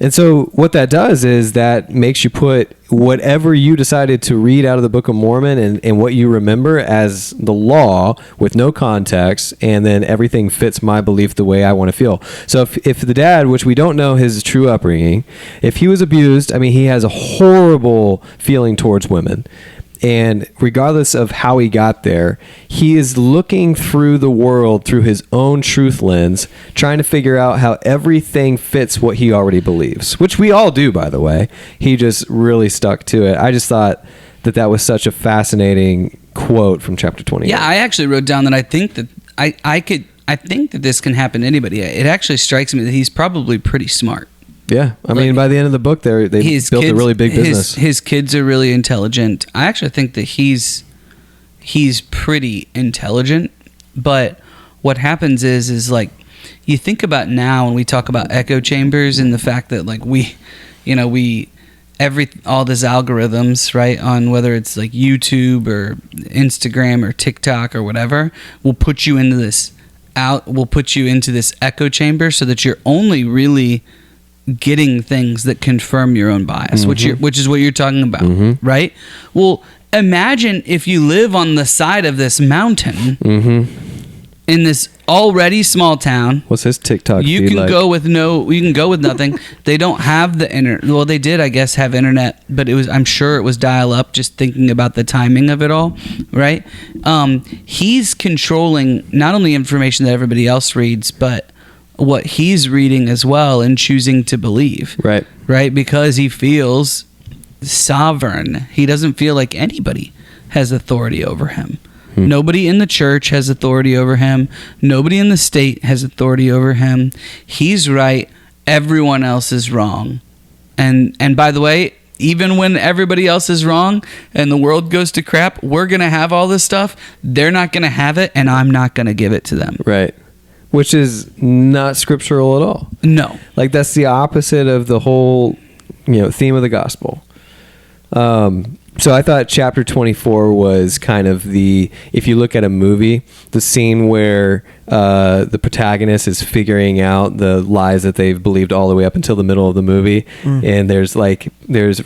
And so what that does is that makes you put whatever you decided to read out of the Book of Mormon and what you remember as the law with no context, and then everything fits my belief the way I want to feel. So if the dad, which we don't know his true upbringing, if he was abused, I mean, he has a horrible feeling towards women. And regardless of how he got there, he is looking through the world through his own truth lens, trying to figure out how everything fits what he already believes, which we all do, by the way. He just really stuck to it. I just thought that was such a fascinating quote from chapter 28. Yeah, I actually wrote down that I think that I think that this can happen to anybody. It actually strikes me that he's probably pretty smart. Yeah, I mean, by the end of the book, they built a really big business. His kids are really intelligent. I actually think that he's pretty intelligent. But what happens is like, you think about now when we talk about echo chambers and the fact that like all this algorithms, right, on whether it's like YouTube or Instagram or TikTok or whatever, will put you into this echo chamber so that you're only really getting things that confirm your own bias, which is what you're talking about, right? Well, imagine if you live on the side of this mountain in this already small town. What's his TikTok? You can go with nothing. They don't have the internet. Well, they did, I guess, have internet, but I'm sure it was dial up. Just thinking about the timing of it all, right? He's controlling not only information that everybody else reads, but what he's reading as well and choosing to believe. Right? Because he feels sovereign. He doesn't feel like anybody has authority over him. Nobody in the church has authority over him. Nobody in the state has authority over him. He's right. Everyone else is wrong. And by the way, even when everybody else is wrong and the world goes to crap, we're going to have all this stuff. They're not going to have it, and I'm not going to give it to them. Right. Which is not scriptural at all. No. Like, that's the opposite of the whole, theme of the gospel. So I thought chapter 24 was kind of if you look at a movie, the scene where the protagonist is figuring out the lies that they've believed all the way up until the middle of the movie. And there's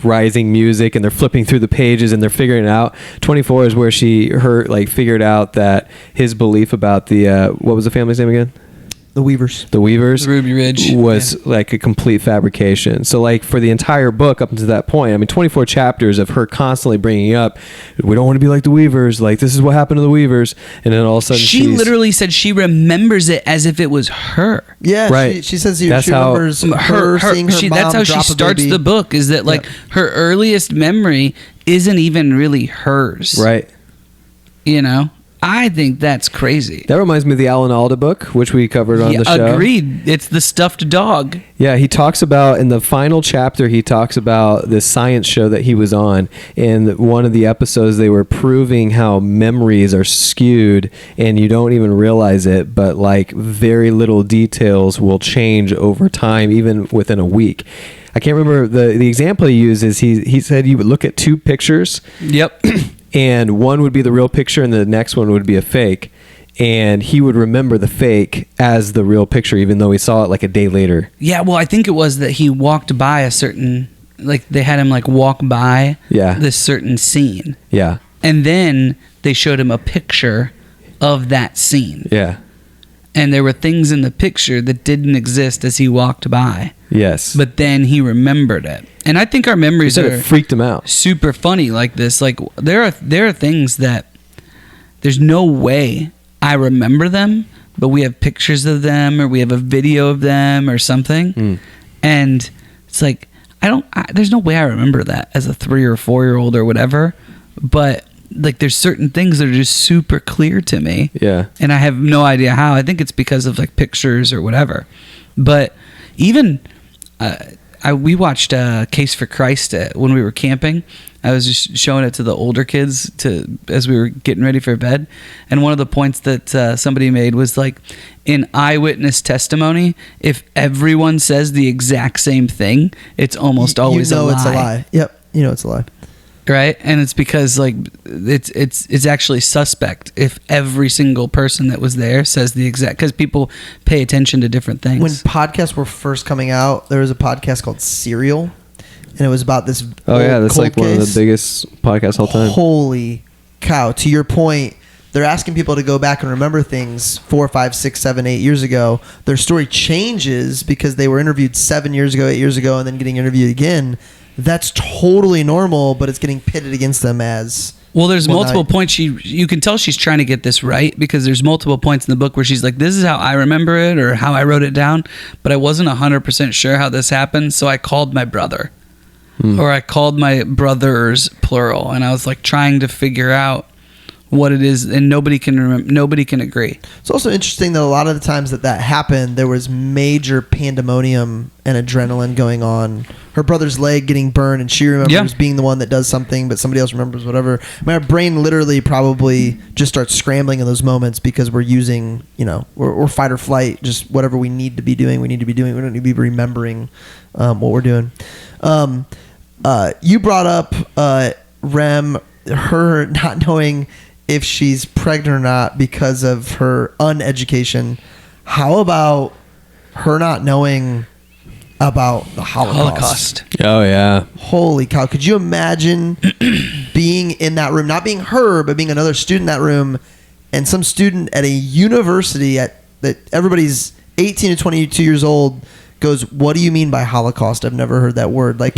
rising music and they're flipping through the pages and they're figuring it out. 24 is where figured out that his belief about what was the family's name again? The Weavers. The Ruby Ridge. Was like a complete fabrication. So like for the entire book up until that point, I mean, 24 chapters of her constantly bringing up, we don't want to be like the Weavers. Like, this is what happened to the Weavers. And then all of a sudden she literally said she remembers it as if it was her. Yeah. Right. She says she remembers her seeing her mom that's how drop she starts a baby. the book, is that like her earliest memory isn't even really hers. Right. I think that's crazy. That reminds me of the Alan Alda book, which we covered on the show. Agreed. It's the stuffed dog. Yeah, he talks about, in the final chapter, he talks about this science show that he was on. And one of the episodes, they were proving how memories are skewed and you don't even realize it, but like very little details will change over time, even within a week. I can't remember the example he used is he said you would look at two pictures. Yep. And one would be the real picture and the next one would be a fake. And he would remember the fake as the real picture, even though he saw it like a day later. Yeah, well, I think it was that he walked by a certain, like they had him like walk by this certain scene. Yeah. And then they showed him a picture of that scene. Yeah. And there were things in the picture that didn't exist as he walked by. Yes. But then he remembered it. And I think our memories it freaked him out. Super funny like this. Like there are things that there's no way I remember them, but we have pictures of them or we have a video of them or something. And it's like there's no way I remember that as a 3 or 4-year-old or whatever. But like there's certain things that are just super clear to me. Yeah. And I have no idea how. I think it's because of like pictures or whatever. But even we watched Case for Christ when we were camping. I was just showing it to the older kids as we were getting ready for bed. And one of the points that somebody made was like, in eyewitness testimony, if everyone says the exact same thing, it's almost always a lie. It's a lie. Yep. You know it's a lie. Right? And it's because like it's actually suspect if every single person that was there says the exact, because people pay attention to different things. When podcasts were first coming out, there was a podcast called Serial, and it was about this that's like cold one of case. the biggest podcasts all time. Holy cow. To your point, they're asking people to go back and remember things 4, 5, 6, 7, 8 years ago. Their story changes because they were interviewed 7 years ago, 8 years ago, and then getting interviewed again. That's totally normal, but it's getting pitted against them as... Well, there's multiple points. You can tell she's trying to get this right, because there's multiple points in the book where she's like, this is how I remember it or how I wrote it down, but I wasn't 100% sure how this happened, so I called my brother. Or I called my brothers, plural, and I was like trying to figure out what it is, and nobody can agree. It's also interesting that a lot of the times that happened, there was major pandemonium and adrenaline going on. Her brother's leg getting burned, and she remembers being the one that does something, but somebody else remembers whatever. My brain literally probably just starts scrambling in those moments because we're using, we're fight or flight, just whatever we need to be doing. We don't need to be remembering what we're doing. You brought up Rem, her not knowing if she's pregnant or not because of her uneducation. How about her not knowing about the Holocaust? Oh, yeah. Holy cow. Could you imagine being in that room, not being her, but being another student in that room, and some student at a university that everybody's 18 to 22 years old goes, what do you mean by Holocaust? I've never heard that word. Like,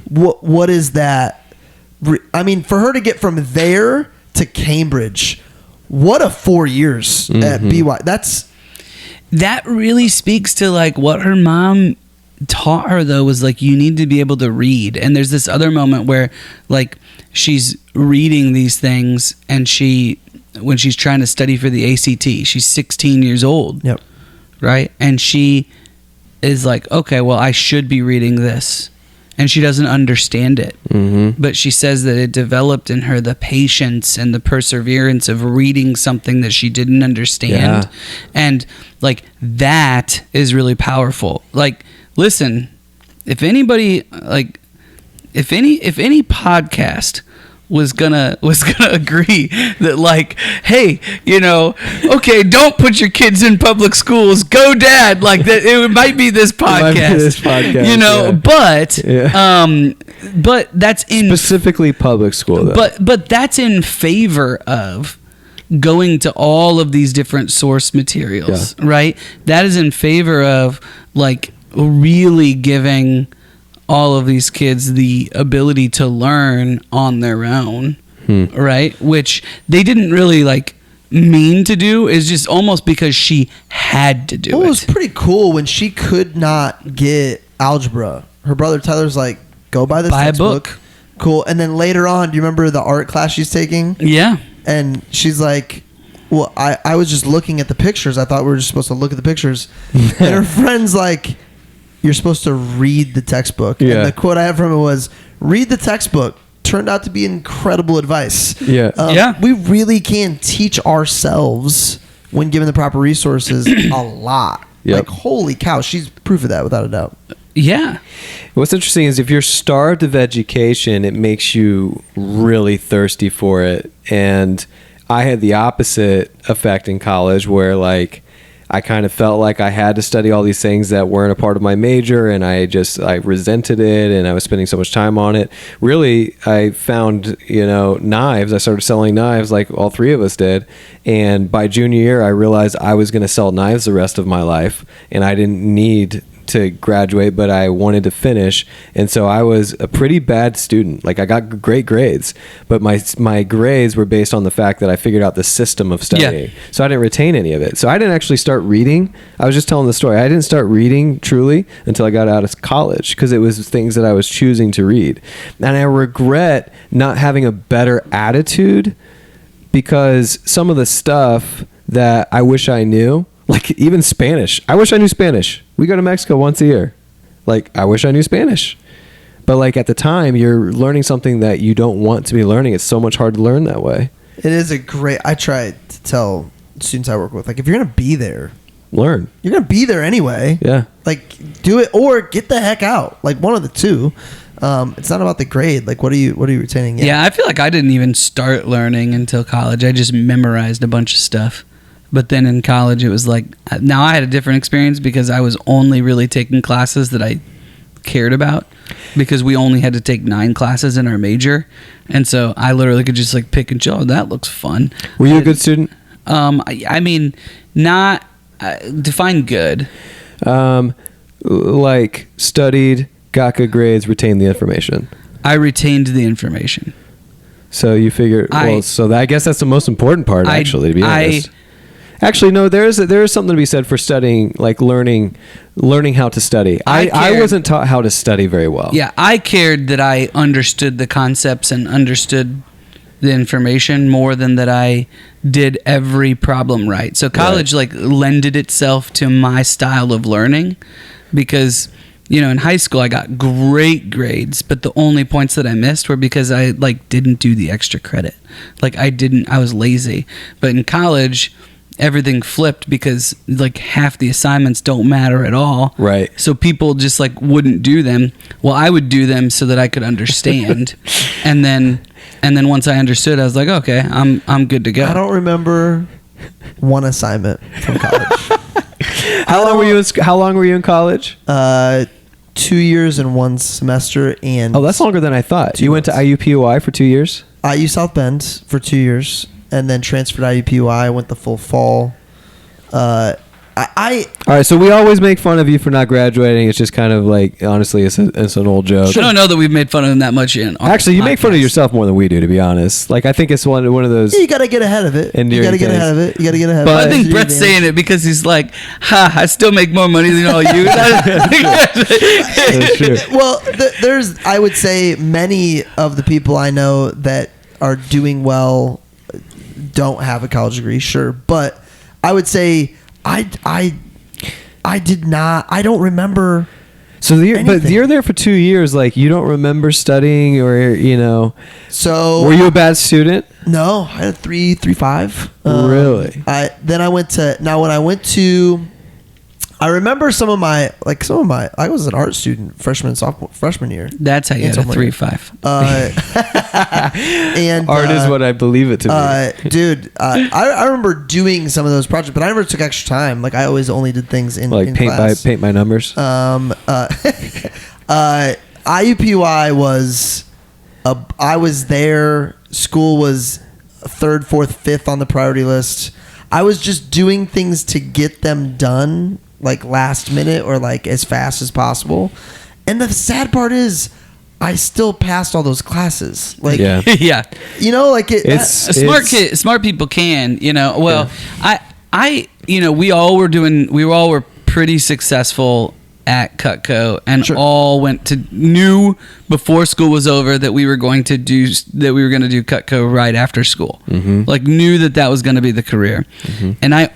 what is that? I mean, for her to get from there to Cambridge, what a 4 years at BY. That really speaks to like what her mom taught her, though, was like, you need to be able to read. And there's this other moment where like she's reading these things, and when she's trying to study for the ACT, she's 16 years old. Yep. Right? And she is like, okay, well, I should be reading this. And she doesn't understand it. But she says that it developed in her the patience and the perseverance of reading something that she didn't understand. Yeah. And like, that is really powerful. Like, listen, if anybody, like, if any podcast was gonna agree that like, hey, okay, don't put your kids in public schools, go dad, like that, it might be this podcast, but that's in specifically public school though. But that's in favor of going to all of these different source materials, right? That is in favor of like really giving all of these kids the ability to learn on their own, right? Which they didn't really like mean to do, is just almost because she had to do it. It was pretty cool when she could not get algebra. Her brother Tyler's like, go buy this textbook. Buy a book. Cool. And then later on, do you remember the art class she's taking? Yeah. And she's like, well, I was just looking at the pictures. I thought we were just supposed to look at the pictures. And her friend's like, you're supposed to read the textbook. Yeah. And the quote I have from it was, read the textbook. Turned out to be incredible advice. Yeah. We really can teach ourselves, when given the proper resources, a lot. Yep. Like, holy cow, she's proof of that without a doubt. Yeah. What's interesting is if you're starved of education, it makes you really thirsty for it. And I had the opposite effect in college, where like I kind of felt like I had to study all these things that weren't a part of my major, and I resented it, and I was spending so much time on it. Really, I found, knives. I started selling knives like all three of us did. And by junior year, I realized I was going to sell knives the rest of my life, and I didn't need to graduate, but I wanted to finish. And so I was a pretty bad student. Like, I got great grades, but my grades were based on the fact that I figured out the system of studying. Yeah. So I didn't retain any of it. So I didn't actually start reading. I was just telling the story. I didn't start reading truly until I got out of college, because it was things that I was choosing to read. And I regret not having a better attitude, because some of the stuff that I wish I knew, like even Spanish. I wish I knew Spanish. We go to Mexico once a year. Like, I wish I knew Spanish. But like at the time, you're learning something that you don't want to be learning. It's so much hard to learn that way. It is a great. I try to tell students I work with, like, if you're gonna be there, Learn. you're gonna be there anyway. Yeah. Like, do it or get the heck out. Like, one of the two. It's not about the grade. Like, what are you retaining? Yeah, I feel like I didn't even start learning until college. I just memorized a bunch of stuff. But then in college, it was like, now I had a different experience because I was only really taking classes that I cared about, because we only had to take 9 classes in our major. And so I literally could just like pick and choose. Oh, that looks fun. Were you a good student? I mean, not define good. Like studied, got good grades, retained the information. I retained the information. So you figure, I guess that's the most important part, actually, to be honest. Actually, no, there is something to be said for studying, like learning how to study. I wasn't taught how to study very well. Yeah, I cared that I understood the concepts and understood the information more than that I did every problem right. So college like lended itself to my style of learning, because in high school I got great grades, but the only points that I missed were because I like didn't do the extra credit. Like I was lazy. But in college, everything flipped because like half the assignments don't matter at all. Right. So people just like wouldn't do them. Well, I would do them so that I could understand. and then once I understood, I was like, okay, I'm good to go. I don't remember one assignment from college. How long were you in college? 2 years and 1 semester. And that's longer than I thought. You went to IUPUI for 2 years? IU South Bend for 2 years, and then transferred to IUPUI. Went the full fall. All right, so we always make fun of you for not graduating. It's just kind of like, honestly, it's an old joke. I don't know that we've made fun of him that much in our Actually, you make fun of podcast. yourself more than we do, to be honest. Like, I think it's one of those. Yeah, you got to get ahead of it. You got to get ahead of it. You got to get ahead. But of it. I think Brett's saying it because he's like, I still make more money than all you. That's true. Well, there's, I would say, many of the people I know that are doing well don't have a college degree, sure, but I would say I did not. I don't remember. So but you're there for 2 years. Like, you don't remember studying, or So were you a bad student? No, I had 3.5. Really? When I went to, I remember some of my. I was an art student freshman year. That's how you had a 3.5. And art is what I believe it to be. Dude, I remember doing some of those projects, but I never took extra time. Like, I always only did things in class. paint by numbers. IUPUI was I was there. School was 3rd, 4th, 5th on the priority list. I was just doing things to get them done, like last minute or like as fast as possible. And the sad part is, I still passed all those classes. Like, yeah. Yeah. Smart people can, well, yeah. We all were pretty successful at Cutco, and all knew before school was over that we were going to do Cutco right after school. Mm-hmm. Like, knew that was going to be the career. Mm-hmm. And I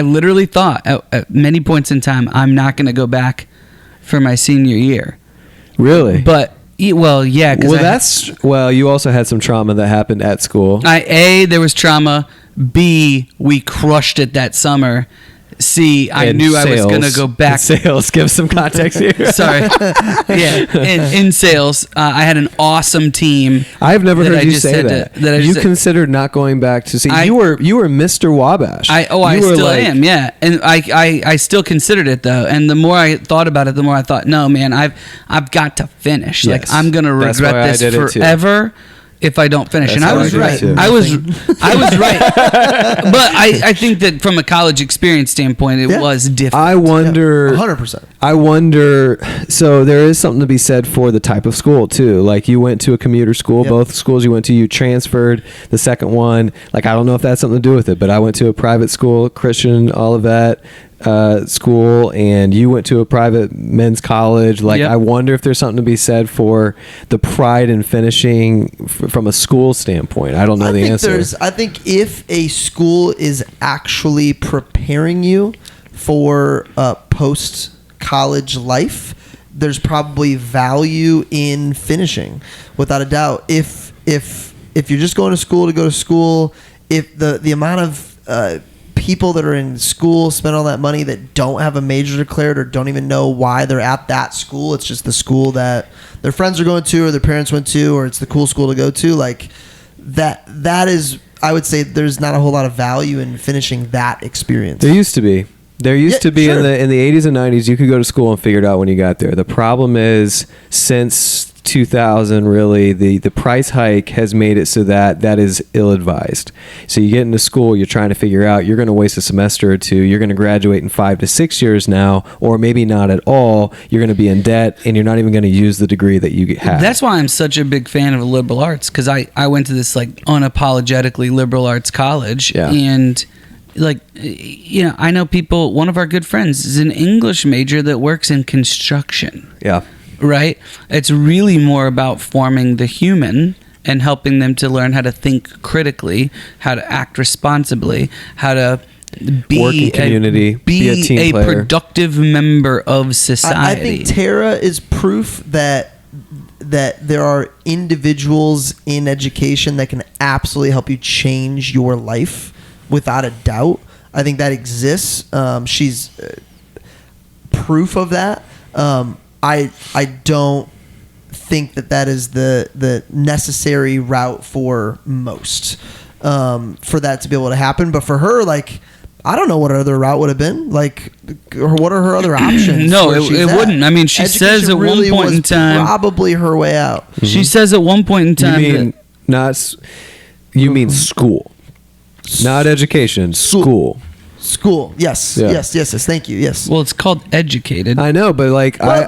literally thought at many points in time, I'm not going to go back for my senior year. Really? But yeah. You also had some trauma that happened at school. There was trauma. B, we crushed it that summer. C, I knew I was going to go back. Sales, give some context here. Sorry. Yeah, in sales, I had an awesome team. I've never heard you say that. You considered not going back to see. You were Mr. Wabash. I still am, yeah. And I still considered it, though. And the more I thought about it, the more I thought, no, man, I've got to finish. Yes. Like, I'm going to regret this forever if I don't finish. That's and I was right. I was right. But I think that from a college experience standpoint, it was different. I wonder. 100%. I wonder. So there is something to be said for the type of school too. Like, you went to a commuter school. Yep. Both schools you went to, you transferred. The second one, like, I don't know if that's something to do with it, but I went to a private school, Christian Olivet school, and you went to a private men's college. Like, yep. I wonder if there's something to be said for the pride in finishing from a school standpoint. I don't know the answer. I think if a school is actually preparing you for post college life, there's probably value in finishing, without a doubt. If you're just going to go to school, if the amount of people that are in school spend all that money that don't have a major declared or don't even know why they're at that school, it's just the school that their friends are going to or their parents went to, or it's the cool school to go to, like that is, I would say there's not a whole lot of value in finishing that experience. There used to be. Sure. in the 80s and 90s, you could go to school and figure it out when you got there. The problem is, since 2000, really, the price hike has made it so that is ill-advised. So you get into school, you're trying to figure out, you're going to waste a semester or two, you're going to graduate in 5 to 6 years now, or maybe not at all. You're going to be in debt, and you're not even going to use the degree that you have. That's why I'm such a big fan of liberal arts, because I went to this like unapologetically liberal arts college, and like, you know, I know people, one of our good friends is an English major that works in construction. Yeah. Right? It's really more about forming the human and helping them to learn how to think critically, how to act responsibly, how to be work in community, be a team player, productive member of society. I think Tara is proof that there are individuals in education that can absolutely help you change your life, without a doubt. I think that exists. She's proof of that. I don't think that is the necessary route for most, for that to be able to happen. But for her, like, I don't know what her other route would have been. Like, or what are her other options? No, it wouldn't. I mean, she Education says at really one point in was time, probably her way out. She says at one point in time, you mean school, not education. School. Yes. Yeah. Yes. Thank you. Yes. well, it's called educated. I know, but like Well,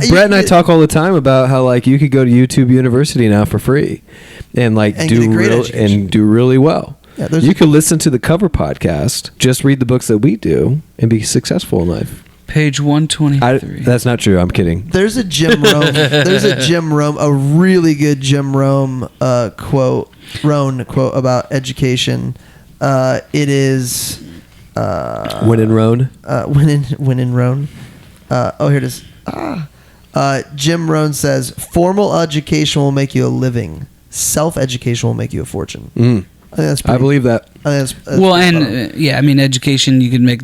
Brett and I talk all the time about how like you could go to YouTube University now for free, and like And get a great education. do really well. Yeah, you could listen to the Cover Podcast, just read the books that we do, and be successful in life. Page 123. That's not true. I'm kidding. There's a Jim Rome. A really good Jim Rome quote about education. It is When in Rome. When in Rome. Here it is. Jim Rohn says, "Formal education will make you a living. Self-education will make you a fortune." I think that's I believe that. that's well, and I mean, education, you can make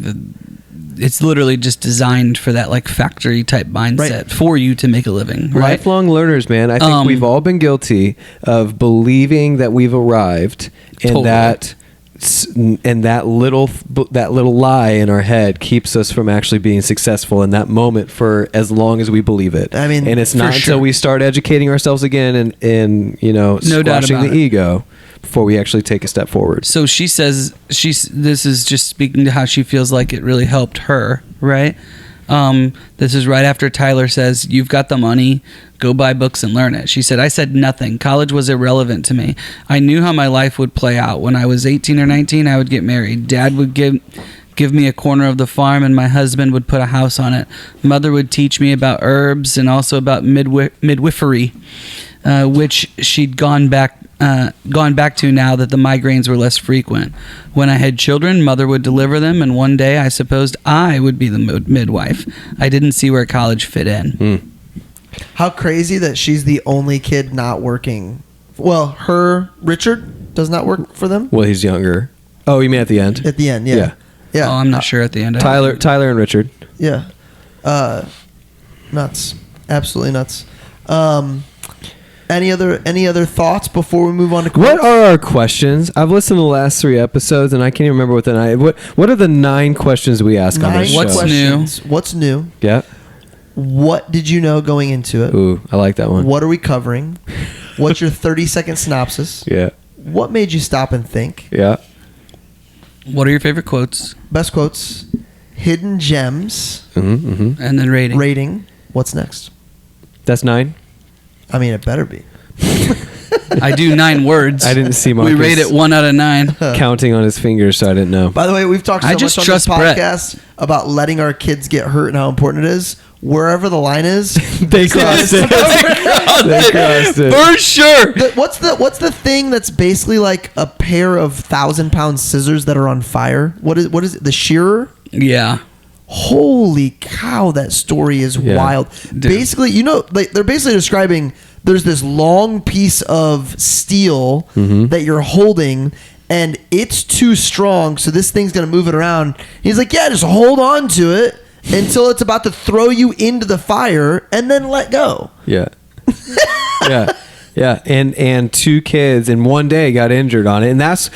it's literally just designed for that like factory type mindset for you to make a living, right? Lifelong learners, man. I think we've all been guilty of believing that we've arrived, and that little lie in our head keeps us from actually being successful in that moment for as long as we believe it. I mean, and it's not until we start educating ourselves again and squashing the ego before we actually take a step forward. So she says this is just speaking to how she feels like it really helped her, right? This is right after Tyler says, "You've got the money, go buy books and learn it." She said, "I said nothing. College was irrelevant to me. I knew how my life would play out. When I was 18 or 19, I would get married. Dad would give me a corner of the farm, and my husband would put a house on it. Mother would teach me about herbs and also about midwifery, which she'd gone back to now that the migraines were less frequent. When I had children, Mother would deliver them, and one day I supposed I would be the midwife. I didn't see where college fit in." How crazy that she's the only kid not working. Well, Richard does not work for them. Well, he's younger. Oh, you mean at the end? At the end, yeah. Oh, I'm not sure at the end. Tyler and Richard. Yeah. Nuts. Absolutely nuts. Any other thoughts before we move on to quotes? What are our questions? I've listened to the last 3 episodes, and I can't even remember what are the 9 questions we ask on this show? What's questions. New? What's new? Yeah. What did you know going into it? Ooh, I like that one. What are we covering? What's your 30-second synopsis? Yeah. What made you stop and think? Yeah. What are your favorite quotes? Best quotes. Hidden gems. And then rating. Rating. What's next? That's 9? I mean, it better be. I do 9 words. I didn't see Marcus. We rate it 1 out of 9. Counting on his fingers, so I didn't know. By the way, we've talked so much on this Brett. podcast about letting our kids get hurt and how important it is. Wherever the line is, they crossed it. They crossed it. For sure. What's the thing that's basically like a pair of 1,000-pound scissors that are on fire? What is it? The shearer? Yeah. holy cow, that story is wild. Dude. Basically, like they're basically describing there's this long piece of steel that you're holding, and it's too strong, so this thing's gonna move it around. He's like, yeah, just hold on to it until it's about to throw you into the fire, and then let go. Yeah. Yeah, and 2 kids in one day got injured on it, and that's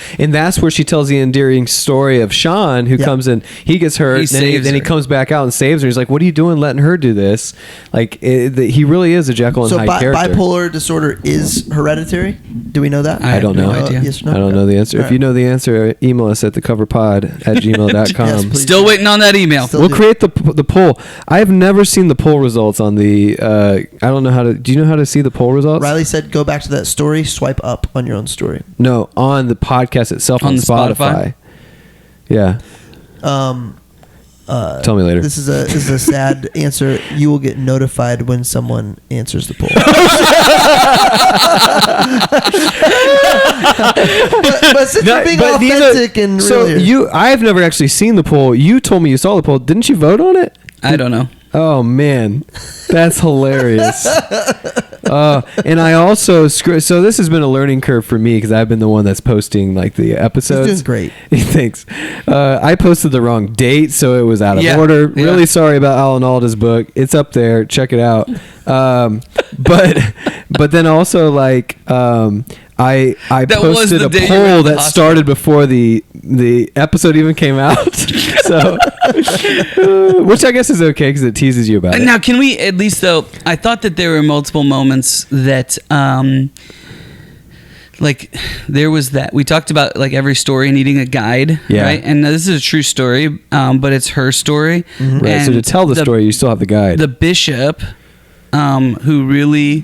where she tells the endearing story of Sean, who comes in, he gets hurt, then he comes back out and saves her. He's like, "What are you doing, letting her do this?" Like he really is a Jekyll and Hyde character. Bipolar disorder is hereditary. Do we know that? I don't know. Yes or no? I don't know the answer. If you know the answer, email us at thecoverpod@gmail.com. Yes, please. Still waiting on that email. We'll create the poll. I have never seen the poll results on the. I don't know how to. Do you know how to see the poll results? Riley said, "Go back to that story. Swipe up on your own story." No, on the podcast itself on Spotify. Yeah. Tell me later. This is a sad answer. You will get notified when someone answers the poll. but since you're being authentic and real, I've never actually seen the poll. You told me you saw the poll. Didn't you vote on it? I don't know. Oh man, that's hilarious. And I also so this has been a learning curve for me because I've been the one that's posting like the episodes. He's doing great. Thanks. I posted the wrong date, so it was out of order. Yeah. Really sorry about Alan Alda's book. It's up there. Check it out. But then also like I posted a poll that started before the episode even came out. So which I guess is okay because it teases you about it. Now, can we at least, though, I thought that there were multiple moments that, like, there was that. We talked about, like, every story needing a guide, right? And this is a true story, but it's her story. Mm-hmm. Right, and so to tell the story, you still have the guide. The bishop, who really,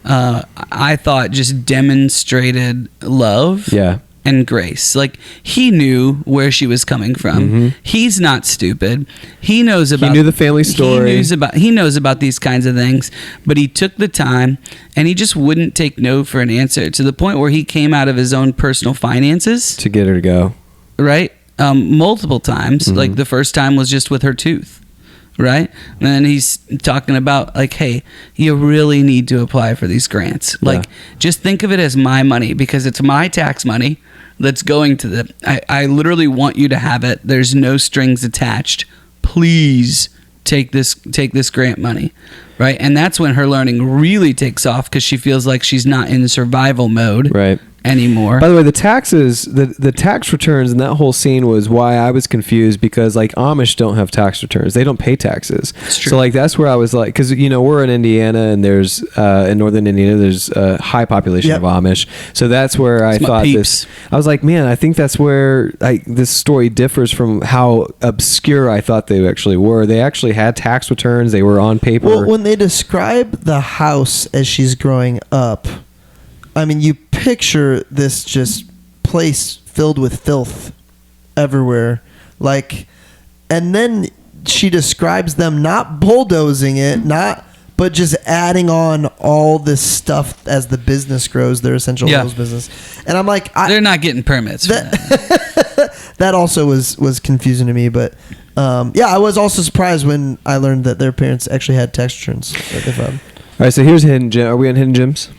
I thought, just demonstrated love. Yeah. And grace. Like, he knew where she was coming from. Mm-hmm. He's not stupid. He knows about. He knew the family story. He knows about these kinds of things. But he took the time, and he just wouldn't take no for an answer, to the point where he came out of his own personal finances to get her to go. Right, multiple times. Mm-hmm. Like the first time was just with her tooth. Right? And then he's talking about, like, hey, you really need to apply for these grants. Like, just think of it as my money, because it's my tax money that's going to the. I literally want you to have it. There's no strings attached. Please take this grant money. Right? And that's when her learning really takes off, because she feels like she's not in survival mode. Right. Anymore. By the way, the taxes, the tax returns in that whole scene was why I was confused, because like Amish don't have tax returns. They don't pay taxes. So like that's where I was like, because we're in Indiana, and there's in northern Indiana there's a high population of Amish. So that's where I thought this. I was like, man, I think that's where this story differs from how obscure I thought they actually were. They actually had tax returns. They were on paper. Well, when they describe the house as she's growing up, I mean, you picture this just place filled with filth everywhere. Like, and then she describes them not bulldozing it, but just adding on all this stuff as the business grows, their essential oils business. And I'm like, they're not getting permits for that. That also was confusing to me, but I was also surprised when I learned that their parents actually had tax returns that they filed. All right, so here's Hidden Gem. Are we on Hidden Gems?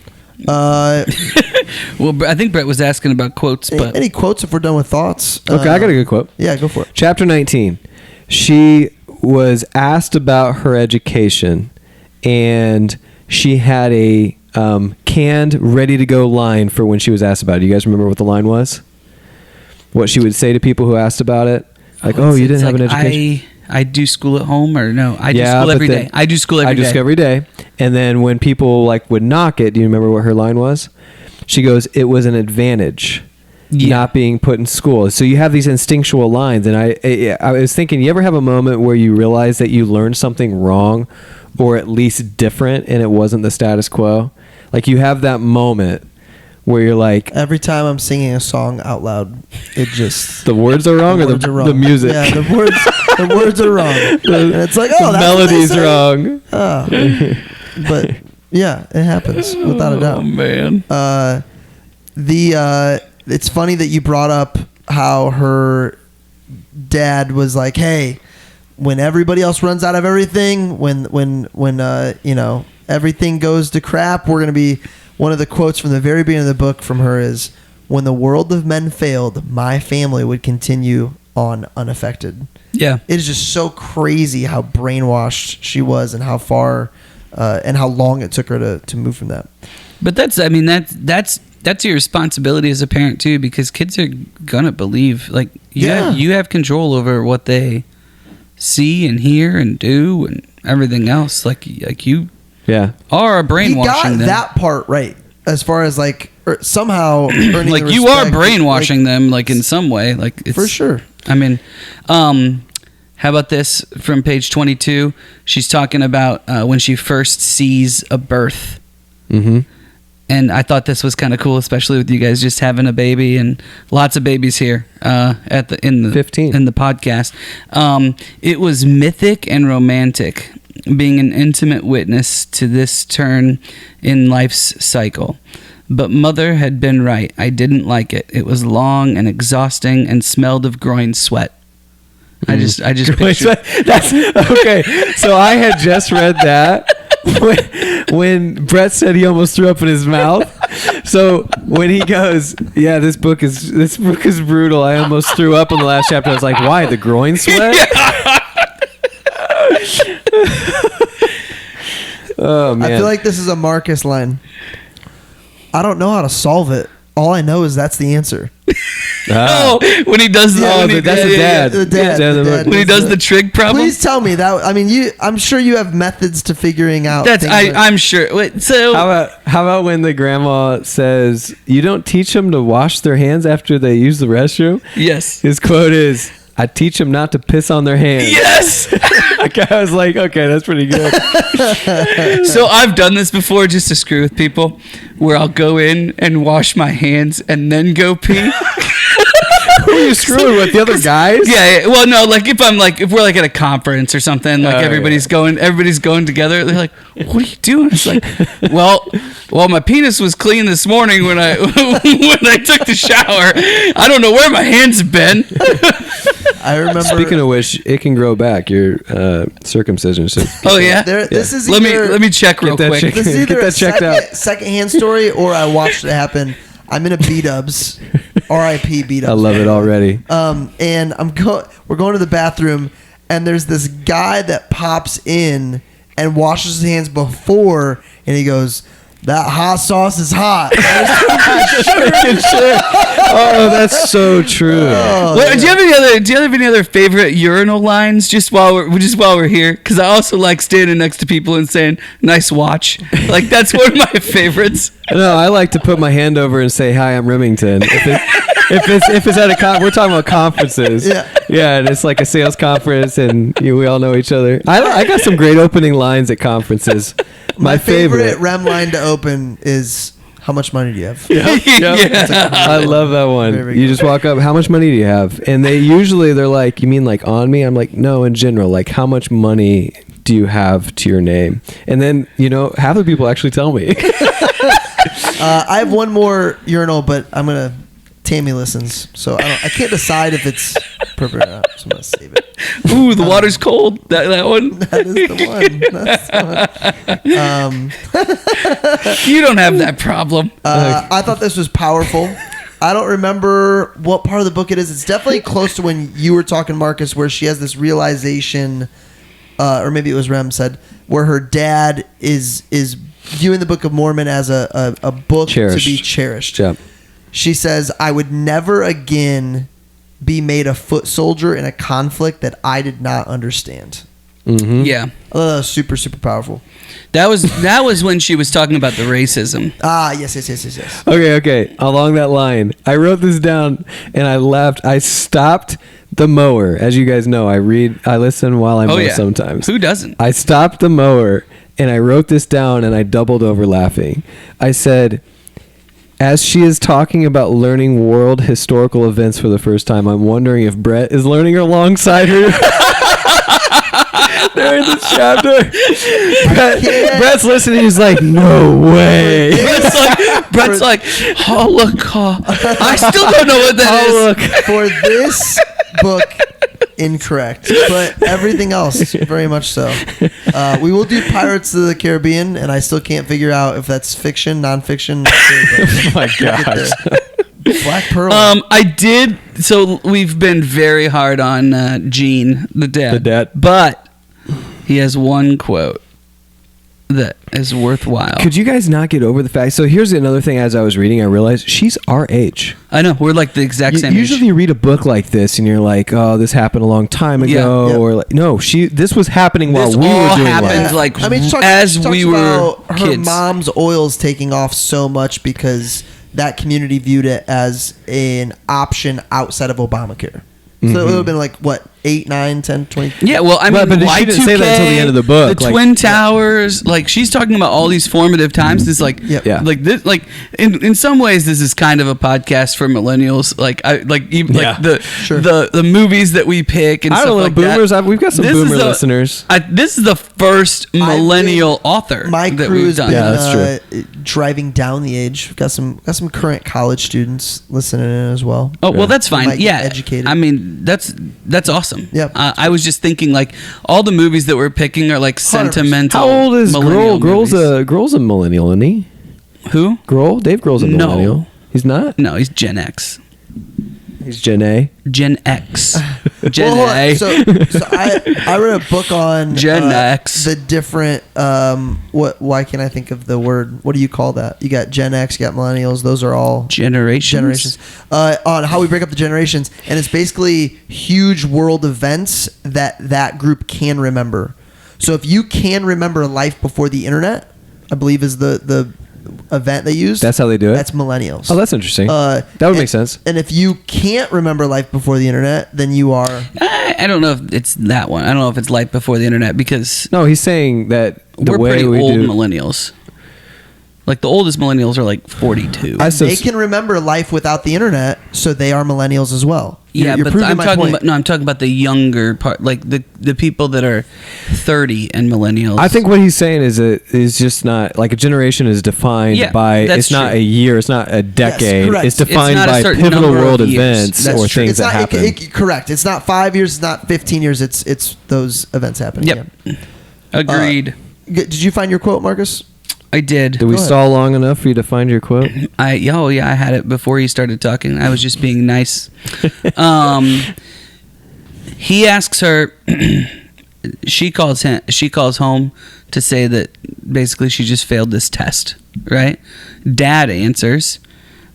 Well, I think Brett was asking about quotes, but any quotes if we're done with thoughts? Okay, I got a good quote. Yeah, go for it. Chapter 19. She was asked about her education, and she had a canned, ready-to-go line for when she was asked about it. Do you guys remember what the line was? What she would say to people who asked about it? Like, you didn't have an education? I do school at home, or no? I do school every day. I do school every day. I do school every day. And then when people would knock it, do you remember what her line was? She goes, "It was an advantage not being put in school." So you have these instinctual lines, and I was thinking, you ever have a moment where you realize that you learned something wrong, or at least different, and it wasn't the status quo? Like, you have that moment where you're like, every time I'm singing a song out loud, it just the words are wrong, the music. Yeah, the words are wrong. And it's like, the melody's wrong. But yeah, it happens without a doubt. Oh man. It's funny that you brought up how her dad was like, "Hey, when everybody else runs out of everything, when everything goes to crap, we're gonna be. One of the quotes from the very beginning of the book from her is, "When the world of men failed, my family would continue on unaffected." Yeah. It is just so crazy how brainwashed she was and how far and how long it took her to move from that. But that's your responsibility as a parent too, because kids are gonna believe, like, you have control over what they see and hear and do and everything else. Like you are brainwashing them. He got that part right, as far as like somehow earning like the you are respect, brainwashing them, like in some way, like it's, for sure. I mean, how about this from page 22? She's talking about when she first sees a birth. Mm-hmm. And I thought this was kind of cool, especially with you guys just having a baby and lots of babies here in the 15 in the podcast. It was mythic and romantic, being an intimate witness to this turn in life's cycle. But mother had been right. I didn't like it. It was long and exhausting and smelled of groin sweat. I just pictured. That's okay. So I had just read that when Brett said he almost threw up in his mouth. So when he goes, yeah, this book is brutal. I almost threw up in the last chapter. I was like, why? The groin sweat? Oh man. I feel like this is a Marcus line. I don't know how to solve it. All I know is that's the answer. When he does the that's the dad. The dad. When he does the trig problem. Please tell me that. I mean, I'm sure you have methods to figuring out. I'm sure. Wait, so how about when the grandma says, "You don't teach them to wash their hands after they use the restroom"? Yes. His quote is, "I teach them not to piss on their hands." Yes. I was like, okay, that's pretty good. So I've done this before just to screw with people, where I'll go in and wash my hands and then go pee. Who are you screwing with? The other guys? Yeah. Well, no, like if we're like at a conference or something, like everybody's going together. They're like, "What are you doing?" It's like, well, my penis was clean this morning when I took the shower. I don't know where my hands have been. I remember. Speaking of which, it can grow back. Your circumcision. So oh yeah. This is let me check real quick. This is either Get that checked out. secondhand story or I watched it happen. I'm in a B-dubs, R.I.P. B-dubs. I love it already. And we're going to the bathroom, and there's this guy that pops in and washes his hands before, and he goes, "That hot sauce is hot." Oh, that's so true. Well, do you have any other favorite urinal lines just while we're here? Because I also like standing next to people and saying "nice watch." Like that's one of my favorites. No, I like to put my hand over and say, "Hi, I'm Remington." If it's at a we're talking about conferences. Yeah, and it's like a sales conference, and we all know each other. I got some great opening lines at conferences. My favorite Rem line to open is, "How much money do you have?" Yep. I love that one. You just walk up, "How much money do you have?" And they're like, "You mean like on me?" I'm like, "No, in general. Like, how much money do you have to your name?" And then, half the people actually tell me. I have one more urinal, but Tammy listens, so I can't decide if it's appropriate or not, so I'm going to save it. Ooh, the water's cold. That one? That is the one. That's the one. You don't have that problem. I thought this was powerful. I don't remember what part of the book it is. It's definitely close to when you were talking, Marcus, where she has this realization, or maybe it was Rem said, where her dad is viewing the Book of Mormon as a book to be cherished. Yep. She says, "I would never again be made a foot soldier in a conflict that I did not understand." Mm-hmm. Yeah. I thought that was super, super powerful. That was when she was talking about the racism. Yes. Okay. Along that line, I wrote this down and I laughed. I stopped the mower. As you guys know, I listen while I mow sometimes. Who doesn't? I stopped the mower and I wrote this down and I doubled over laughing. I said, "As she is talking about learning world historical events for the first time, I'm wondering if Brett is learning alongside her." During this chapter, Brett's listening. He's like, "No way." Brett's like, Holocaust. I still don't know what that is. For this book incorrect, but everything else very much so. We will do Pirates of the Caribbean, and I still can't figure out if that's fiction, nonfiction. Oh my gosh. Black Pearl. I did. So we've been very hard on Gene, the dad. But he has one quote that is worthwhile. Could you guys not get over the fact? So here's another thing. As I was reading, I realized she's our age. I know, we're like the exact same Usually age. you read a book like this and you're like, oh, this happened a long time ago, Yeah. or like, no, this was happening while This we all were doing happened life. like she as talks we were about her kids. mom's oils taking off so much because that community viewed it as an option outside of Obamacare. So it would have been like, what, 8, 9, 10, 20? Yeah, well, I mean, But she Y2K, didn't say that until the end of the book. The Like- Twin Towers, like she's talking about all these formative times. This like, Yep. Yeah. like this, like in some ways, this is kind of a podcast for millennials. Like Yeah. the movies that we pick and I stuff don't know, like boomers. that. We've got some This boomer is listeners. This is the first millennial author My that crew we've has done. been Yeah, that's driving down the age. We've got some current college students listening in as well. Oh well, that's Might fine. get Yeah, educated. I mean, that's awesome. Yep. I was just thinking like all the movies that we're picking are like 100%. sentimental. How old is millennial Grohl's movies. Grohl's a millennial, isn't he? Who? Grohl? Dave Grohl's a No. millennial. He's not? No, he's Gen X. He's Gen A. Gen X. Gen Well, hold on. A. So I read a book on Gen X. the different why can't I think of the word? What do you call that? You got Gen X, you got millennials. Those are all generations. On how we break up the generations, and it's basically huge world events that group can remember. So if you can remember life before the internet, I believe is the event they use. That's how they do it? That's millennials. Oh, that's interesting. That would make sense. And if you can't remember life before the internet, then you are. I don't know if it's that one. I don't know if it's life before the internet because No, he's saying that the we're way pretty we old do. millennials. Like the oldest millennials are like 42. They can remember life without the internet, so they are millennials as well. Yeah, You're but proving I'm my talking point. about I'm talking about the younger part, like the people that are 30 and millennials. I think what he's saying is just not like a generation is defined Yeah, by. that's It's not true. a year. It's not a decade. correct. It's It's defined not a by certain pivotal number of world years. events That's or true. things It's that not happen. correct. It's not 5 years. It's not 15 years. It's those events happening. Yep. Agreed. Did you find your quote, Marcus? I did. Did we Go ahead. stall long enough for you to find your quote? I had it before you started talking. I was just being nice. He asks her. She calls home to say that basically she just failed this test. Right? Dad answers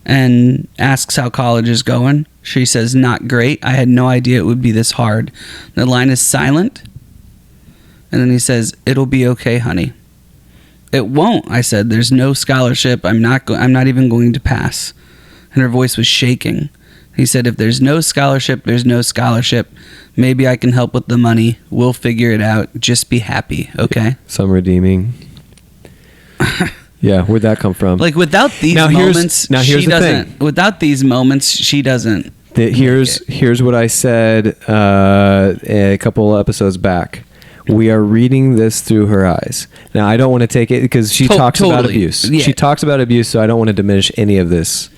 and asks how college is going. She says, "Not great. I had no idea it would be this hard." The line is silent, and then he says, "It'll be okay, honey." "It won't," I said. "There's no scholarship. I'm not even going to pass." And her voice was shaking. He said, "If there's no scholarship, there's no scholarship. Maybe I can help with the money. We'll figure it out. Just be happy, okay?" Some redeeming. Yeah, where'd that come from? Like without these moments, here's she the doesn't. thing. Without these moments, she doesn't. Here's what I said a couple episodes back. We are reading this through her eyes. Now, I don't want to take it because she talks about Totally. abuse. Yeah. She talks about abuse, so I don't want to diminish any of this.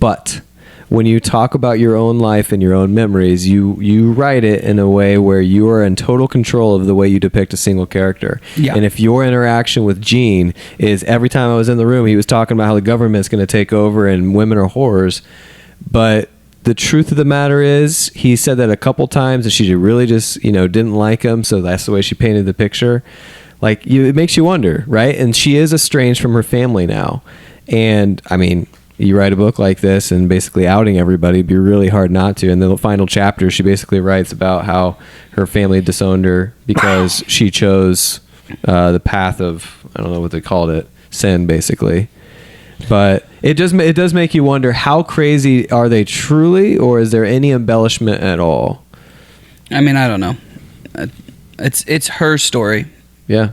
But when you talk about your own life and your own memories, you write it in a way where you are in total control of the way you depict a single character. Yeah. And if your interaction with Gene is every time I was in the room, he was talking about how the government's going to take over and women are whores, but the truth of the matter is, he said that a couple times, and she really just, didn't like him, so that's the way she painted the picture. Like, it makes you wonder, right? And she is estranged from her family now. And, I mean, you write a book like this and basically outing everybody, it'd be really hard not to. In the final chapter, she basically writes about how her family disowned her because she chose the path of, I don't know what they called it, sin, basically. But it does make you wonder, how crazy are they truly, or is there any embellishment at all? I mean, I don't know. It's her story. Yeah.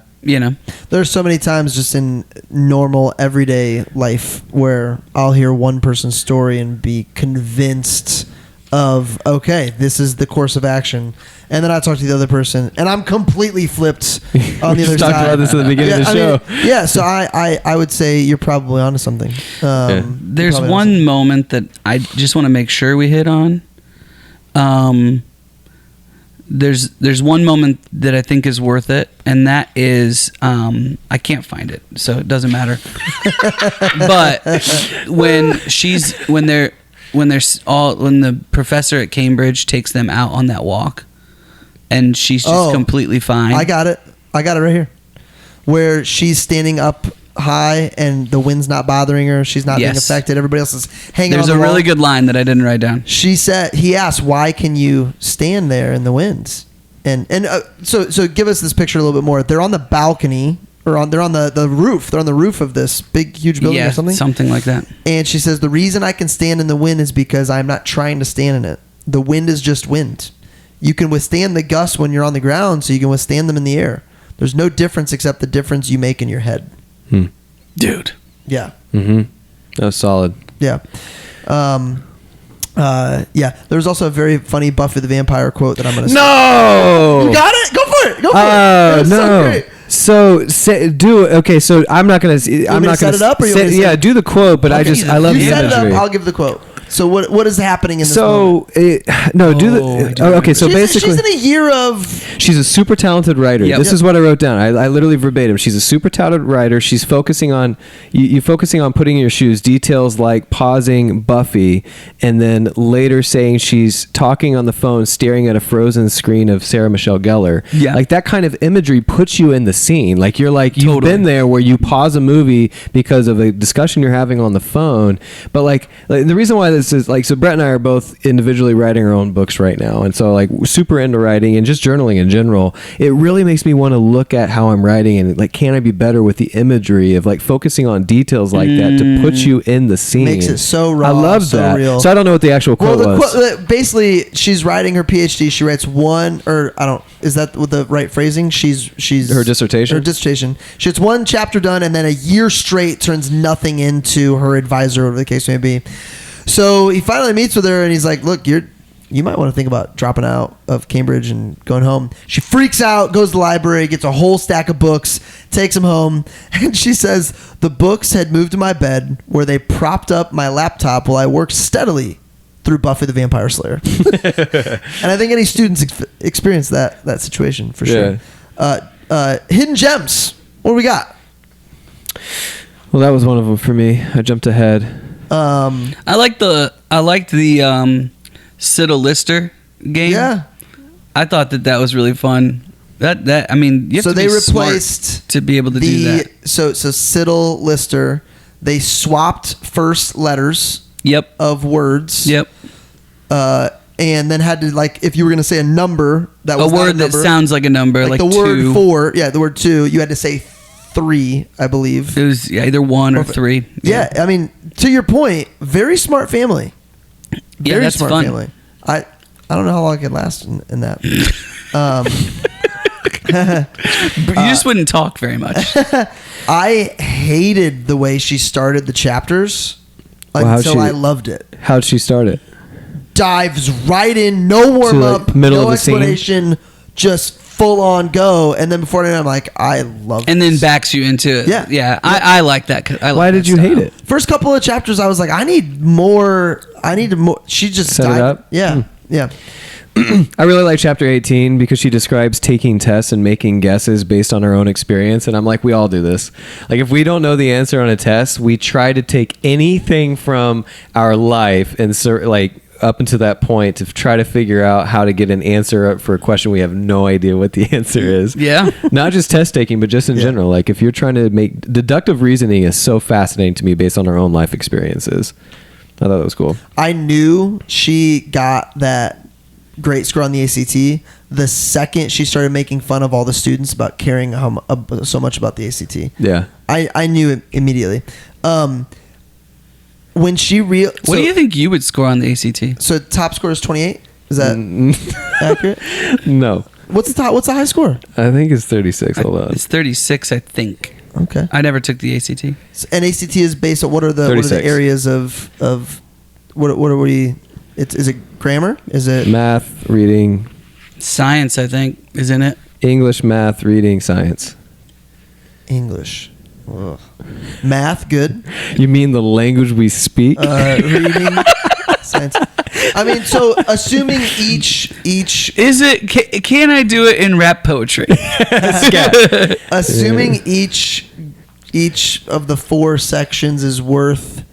There's so many times just in normal everyday life where I'll hear one person's story and be convinced of, okay, this is the course of action, and then I talk to the other person and I'm completely flipped on the other side. Talked about this at the beginning of the show. So I would say you're probably onto something. There's one moment that I just want to make sure we hit on. there's one moment that I think is worth it, and that is I can't find it, so it doesn't matter. But when the professor at Cambridge takes them out on that walk, and she's just completely fine. I got it right here, where she's standing up high and the wind's not bothering her. She's not being affected. Everybody else is hanging on the wall. There's a really good line that I didn't write down. He asked, why can you stand there in the wind? And so give us this picture a little bit more. They're on the balcony, or they're on the roof. They're on the roof of this big, huge building or something. Something like that. And she says, the reason I can stand in the wind is because I'm not trying to stand in it. The wind is just wind. You can withstand the gusts when you're on the ground, so you can withstand them in the air. There's no difference except the difference you make in your head. Dude. Yeah. Mm-hmm. That was solid. Yeah. Yeah. There was also a very funny Buffy the Vampire quote that I'm going to say. No! You got it? Go for it. Go for it. It was so great. So I'm not going to. I'm not going to set it up, or you want me to say it? do the quote, but Okay, I love you the set imagery. it up. I'll give the quote. So what is happening in this moment? Okay, so basically she's in a year of... She's a super talented writer. Yep. This is what I wrote down. I literally verbatim. She's a super talented writer. She's focusing on you focusing on putting in your shoes details like pausing Buffy, and then later saying she's talking on the phone, staring at a frozen screen of Sarah Michelle Gellar. Yeah. Like that kind of imagery puts you in the scene. Like you've been there where you pause a movie because of a discussion you're having on the phone. But like the reason why this is so Brett and I are both individually writing our own books right now, and so like we're super into writing and just journaling in general. It really makes me want to look at how I'm writing and like, can I be better with the imagery of like focusing on details like that to put you in the scene. Makes it so raw. I love so that. Real. So I don't know what the actual quote was. Basically, she's writing her PhD. She writes one, or I don't. Is that with the right phrasing? She's her dissertation. Her dissertation. She gets one chapter done, and then a year straight turns nothing into her advisor, whatever the case may be. So he finally meets with her, and he's like, "Look, you might want to think about dropping out of Cambridge and going home." She freaks out, goes to the library, gets a whole stack of books, takes them home, and she says, "The books had moved to my bed, where they propped up my laptop while I worked steadily through Buffy the Vampire Slayer." And I think any students experience that situation for sure. Hidden gems. What do we got? Well, that was one of them for me. I jumped ahead. I liked the Siddle Lister game. Yeah. I thought that was really fun. That I mean, you have so to they be replaced smart to be able to do that. So Siddle Lister, they swapped first letters Yep. of words. Yep. And then had to, like, if you were going to say a number, that was A word not a that number. sounds like a number, like the two. word 4. Yeah, the word 2. You had to say 3, I believe. It was either 1 or 3. Yeah, I mean, to your point, very smart family. Very that's smart fun. family. I don't know how long I could last in that. But you just wouldn't talk very much. I hated the way she started the chapters Well, until I loved it. How'd she start it? Dives right in, no warm up, middle no of the scene? explanation, just full on go. And then before I'm like, I love And this. then backs you into it. Yeah. I like that. Why did you hate it? First couple of chapters, I was like, I need more. She just Set it up? Yeah, yeah. I really like chapter 18 because she describes taking tests and making guesses based on her own experience. And I'm like, we all do this. Like, if we don't know the answer on a test, we try to take anything from our life and up until that point to try to figure out how to get an answer for a question we have no idea what the answer is. Yeah. Not just test taking, but just in general. Like, if you're trying to make deductive reasoning is so fascinating to me based on our own life experiences. I thought that was cool. I knew she got that great score on the ACT the second she started making fun of all the students about caring so much about the ACT. Yeah. I knew it immediately. When she What do you think you would score on the ACT? So top score is 28. Is that accurate? No. What's the high score? I think it's 36. Hold on. It's 36, I think. Okay. I never took the ACT. And ACT is based on what are the 36. areas of what are we? Is it grammar? Is it Math, reading, Science, I think, is in it. English, math, reading, science. English? Ugh. Math, good. You mean the language we speak? Reading, science. I mean, so assuming each Is it? Can I do it in rap poetry? assuming each of the 4 sections is worth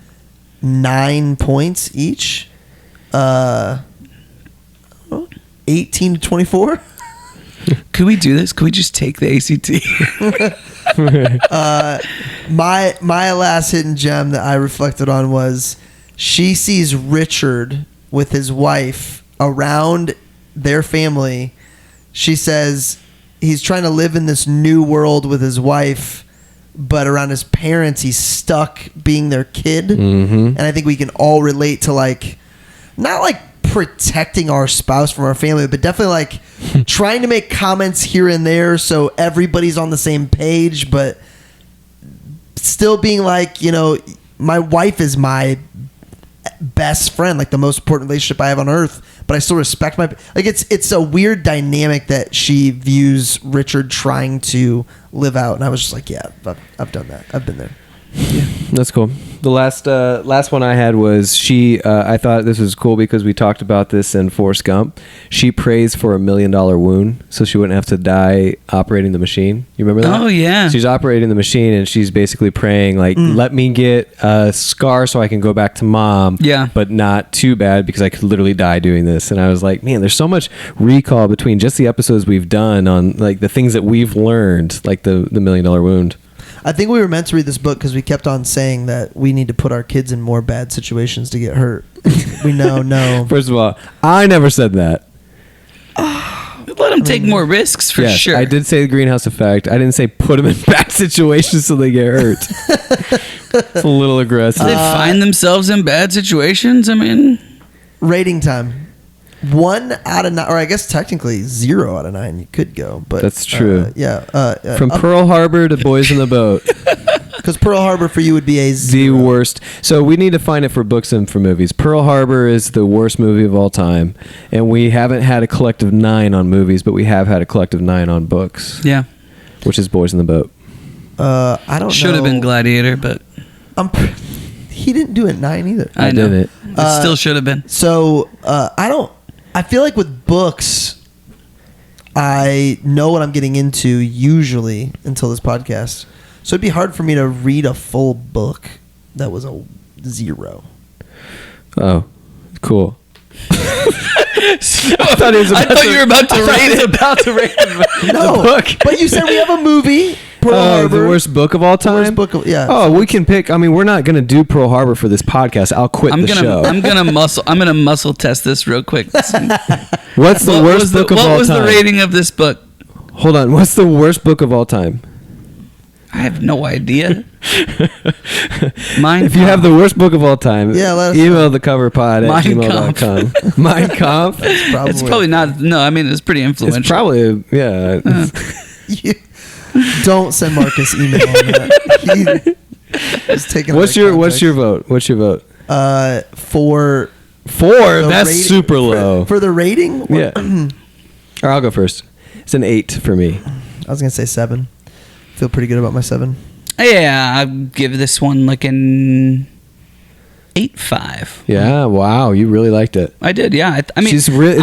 9 points each, 18 to 24. Could we do this? Could we just take the ACT? My last hidden gem that I reflected on was she sees Richard with his wife around their family. She says he's trying to live in this new world with his wife, but around his parents he's stuck being their kid. And I think we can all relate to, like, not like protecting our spouse from our family, but definitely like trying to make comments here and there so everybody's on the same page, but still being like, you know, my wife is my best friend, like the most important relationship I have on earth, but I still respect my, like, it's a weird dynamic that she views Richard trying to live out. And I was just like, yeah, I've done that. I've been there. Yeah, that's cool. The last one I had was I thought this was cool because we talked about this in Forrest Gump. She prays for $1 million wound so she wouldn't have to die operating the machine. You remember that? Oh, yeah. She's operating the machine and she's basically praying like, let me get a scar so I can go back to mom. Yeah. But not too bad because I could literally die doing this. And I was like, man, there's so much recall between just the episodes we've done on like the things that we've learned, like the $1 million wound. I think we were meant to read this book because we kept on saying that we need to put our kids in more bad situations to get hurt. We know, no. First of all, I never said that. Let them take more risks for Yes, sure. I did say the greenhouse effect. I didn't say put them in bad situations so they get hurt. It's a little aggressive. They find themselves in bad situations. I mean, Rating time. 1 out of 9, or I guess technically 0 out of 9 you could go, but That's true. From up, Pearl Harbor to Boys in the Boat. because Pearl Harbor for you would be a 0. The worst. So we need to find it for books and for movies. Pearl Harbor is the worst movie of all time, and we haven't had a collective 9 on movies, but we have had a collective 9 on books. yeah. Which is Boys in the Boat. I don't know. Should have been Gladiator, but he didn't do it 9 either. I know. didn't. It still should have been. So I feel like with books, I know what I'm getting into usually until this podcast. So it'd be hard for me to read a full book that was a 0. Oh, cool. I thought you were about to rate it. No, book. but you said we have a movie. Pearl Harbor. The worst book of all time? Worst book of, yeah. Oh, we can pick. I mean, we're not going to do Pearl Harbor for this podcast. I'll quit the show. I'm gonna muscle test this real quick. What's the worst book of all time? What was the rating of this book? Hold on. What's the worst book of all time? I have no idea. Mine. If you have the worst book of all time, Yeah, let us email thecoverpod@gmail.com. Mein Kampf. It's probably not. No, I mean it's pretty influential. It's probably, yeah. Don't send Marcus email on that. He's taking What's your vote? What's your vote? For 4. the That's rating- super low. For the rating? Yeah. Or I'll go first. It's an 8 for me. I was going to say 7. Feel pretty good about my 7. Yeah, I'd give this one like an 8.5. Yeah. Wow. You really liked it. I did. Yeah. I mean, It's written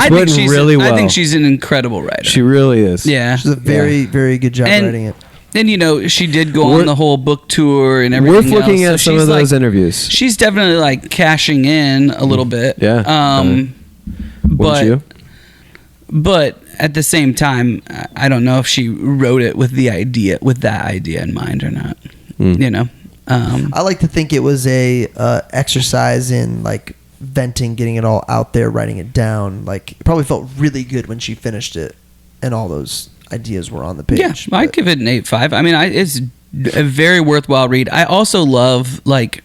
really well. I think she's an incredible writer. She really is. Yeah. She's a very, very good job writing it. And you know, she did go on the whole book tour and everything. Worth looking else. at some of those interviews. She's definitely like cashing in a little bit. Yeah. But you? But at the same time, I don't know if she wrote it with that idea in mind or not. You know. I like to think it was a exercise in like venting, getting it all out there, writing it down. Like it probably felt really good when she finished it, and all those ideas were on the page. Yeah, I'd give it an 8.5. I mean, it's a very worthwhile read. I also love like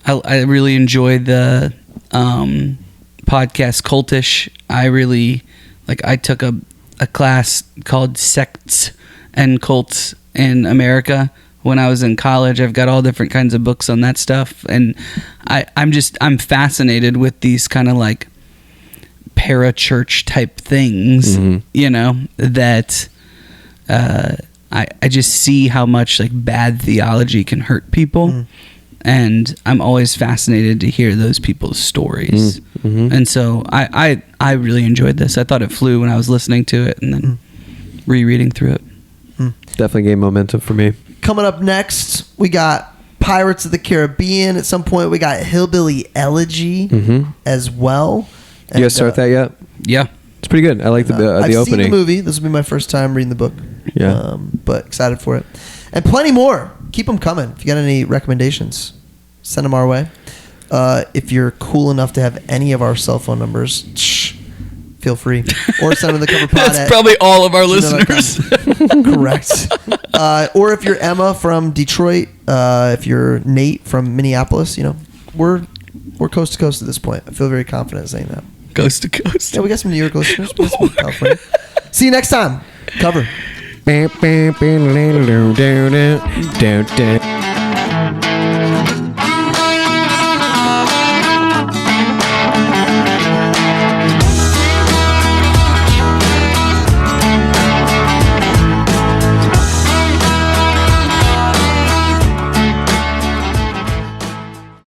I really enjoy the podcast Cultish. I really like. I took a class called Sects and Cults in America when I was in college. I've got all different kinds of books on that stuff, and I'm fascinated with these kind of like parachurch type things, you know, that I just see how much like bad theology can hurt people. and I'm always fascinated to hear those people's stories. Mm-hmm. And so I really enjoyed this. I thought it flew when I was listening to it and then rereading through it. Definitely gained momentum for me. Coming up next, we got Pirates of the Caribbean. At some point, we got Hillbilly Elegy as well. You guys start that yet? Yeah. It's pretty good. I like the I've opening. seen the movie. This will be my first time reading the book. Yeah. But excited for it. And plenty more. Keep them coming. If you got any recommendations, send them our way. If you're cool enough to have any of our cell phone numbers, feel free. Or send them to the cover pod. That's probably all of our listeners. Correct. Or if you're Emma from Detroit, if you're Nate from Minneapolis, we're coast to coast at this point. I feel very confident saying that. Coast to coast. Yeah, we got some New York listeners. We got some California. See you next time. Cover.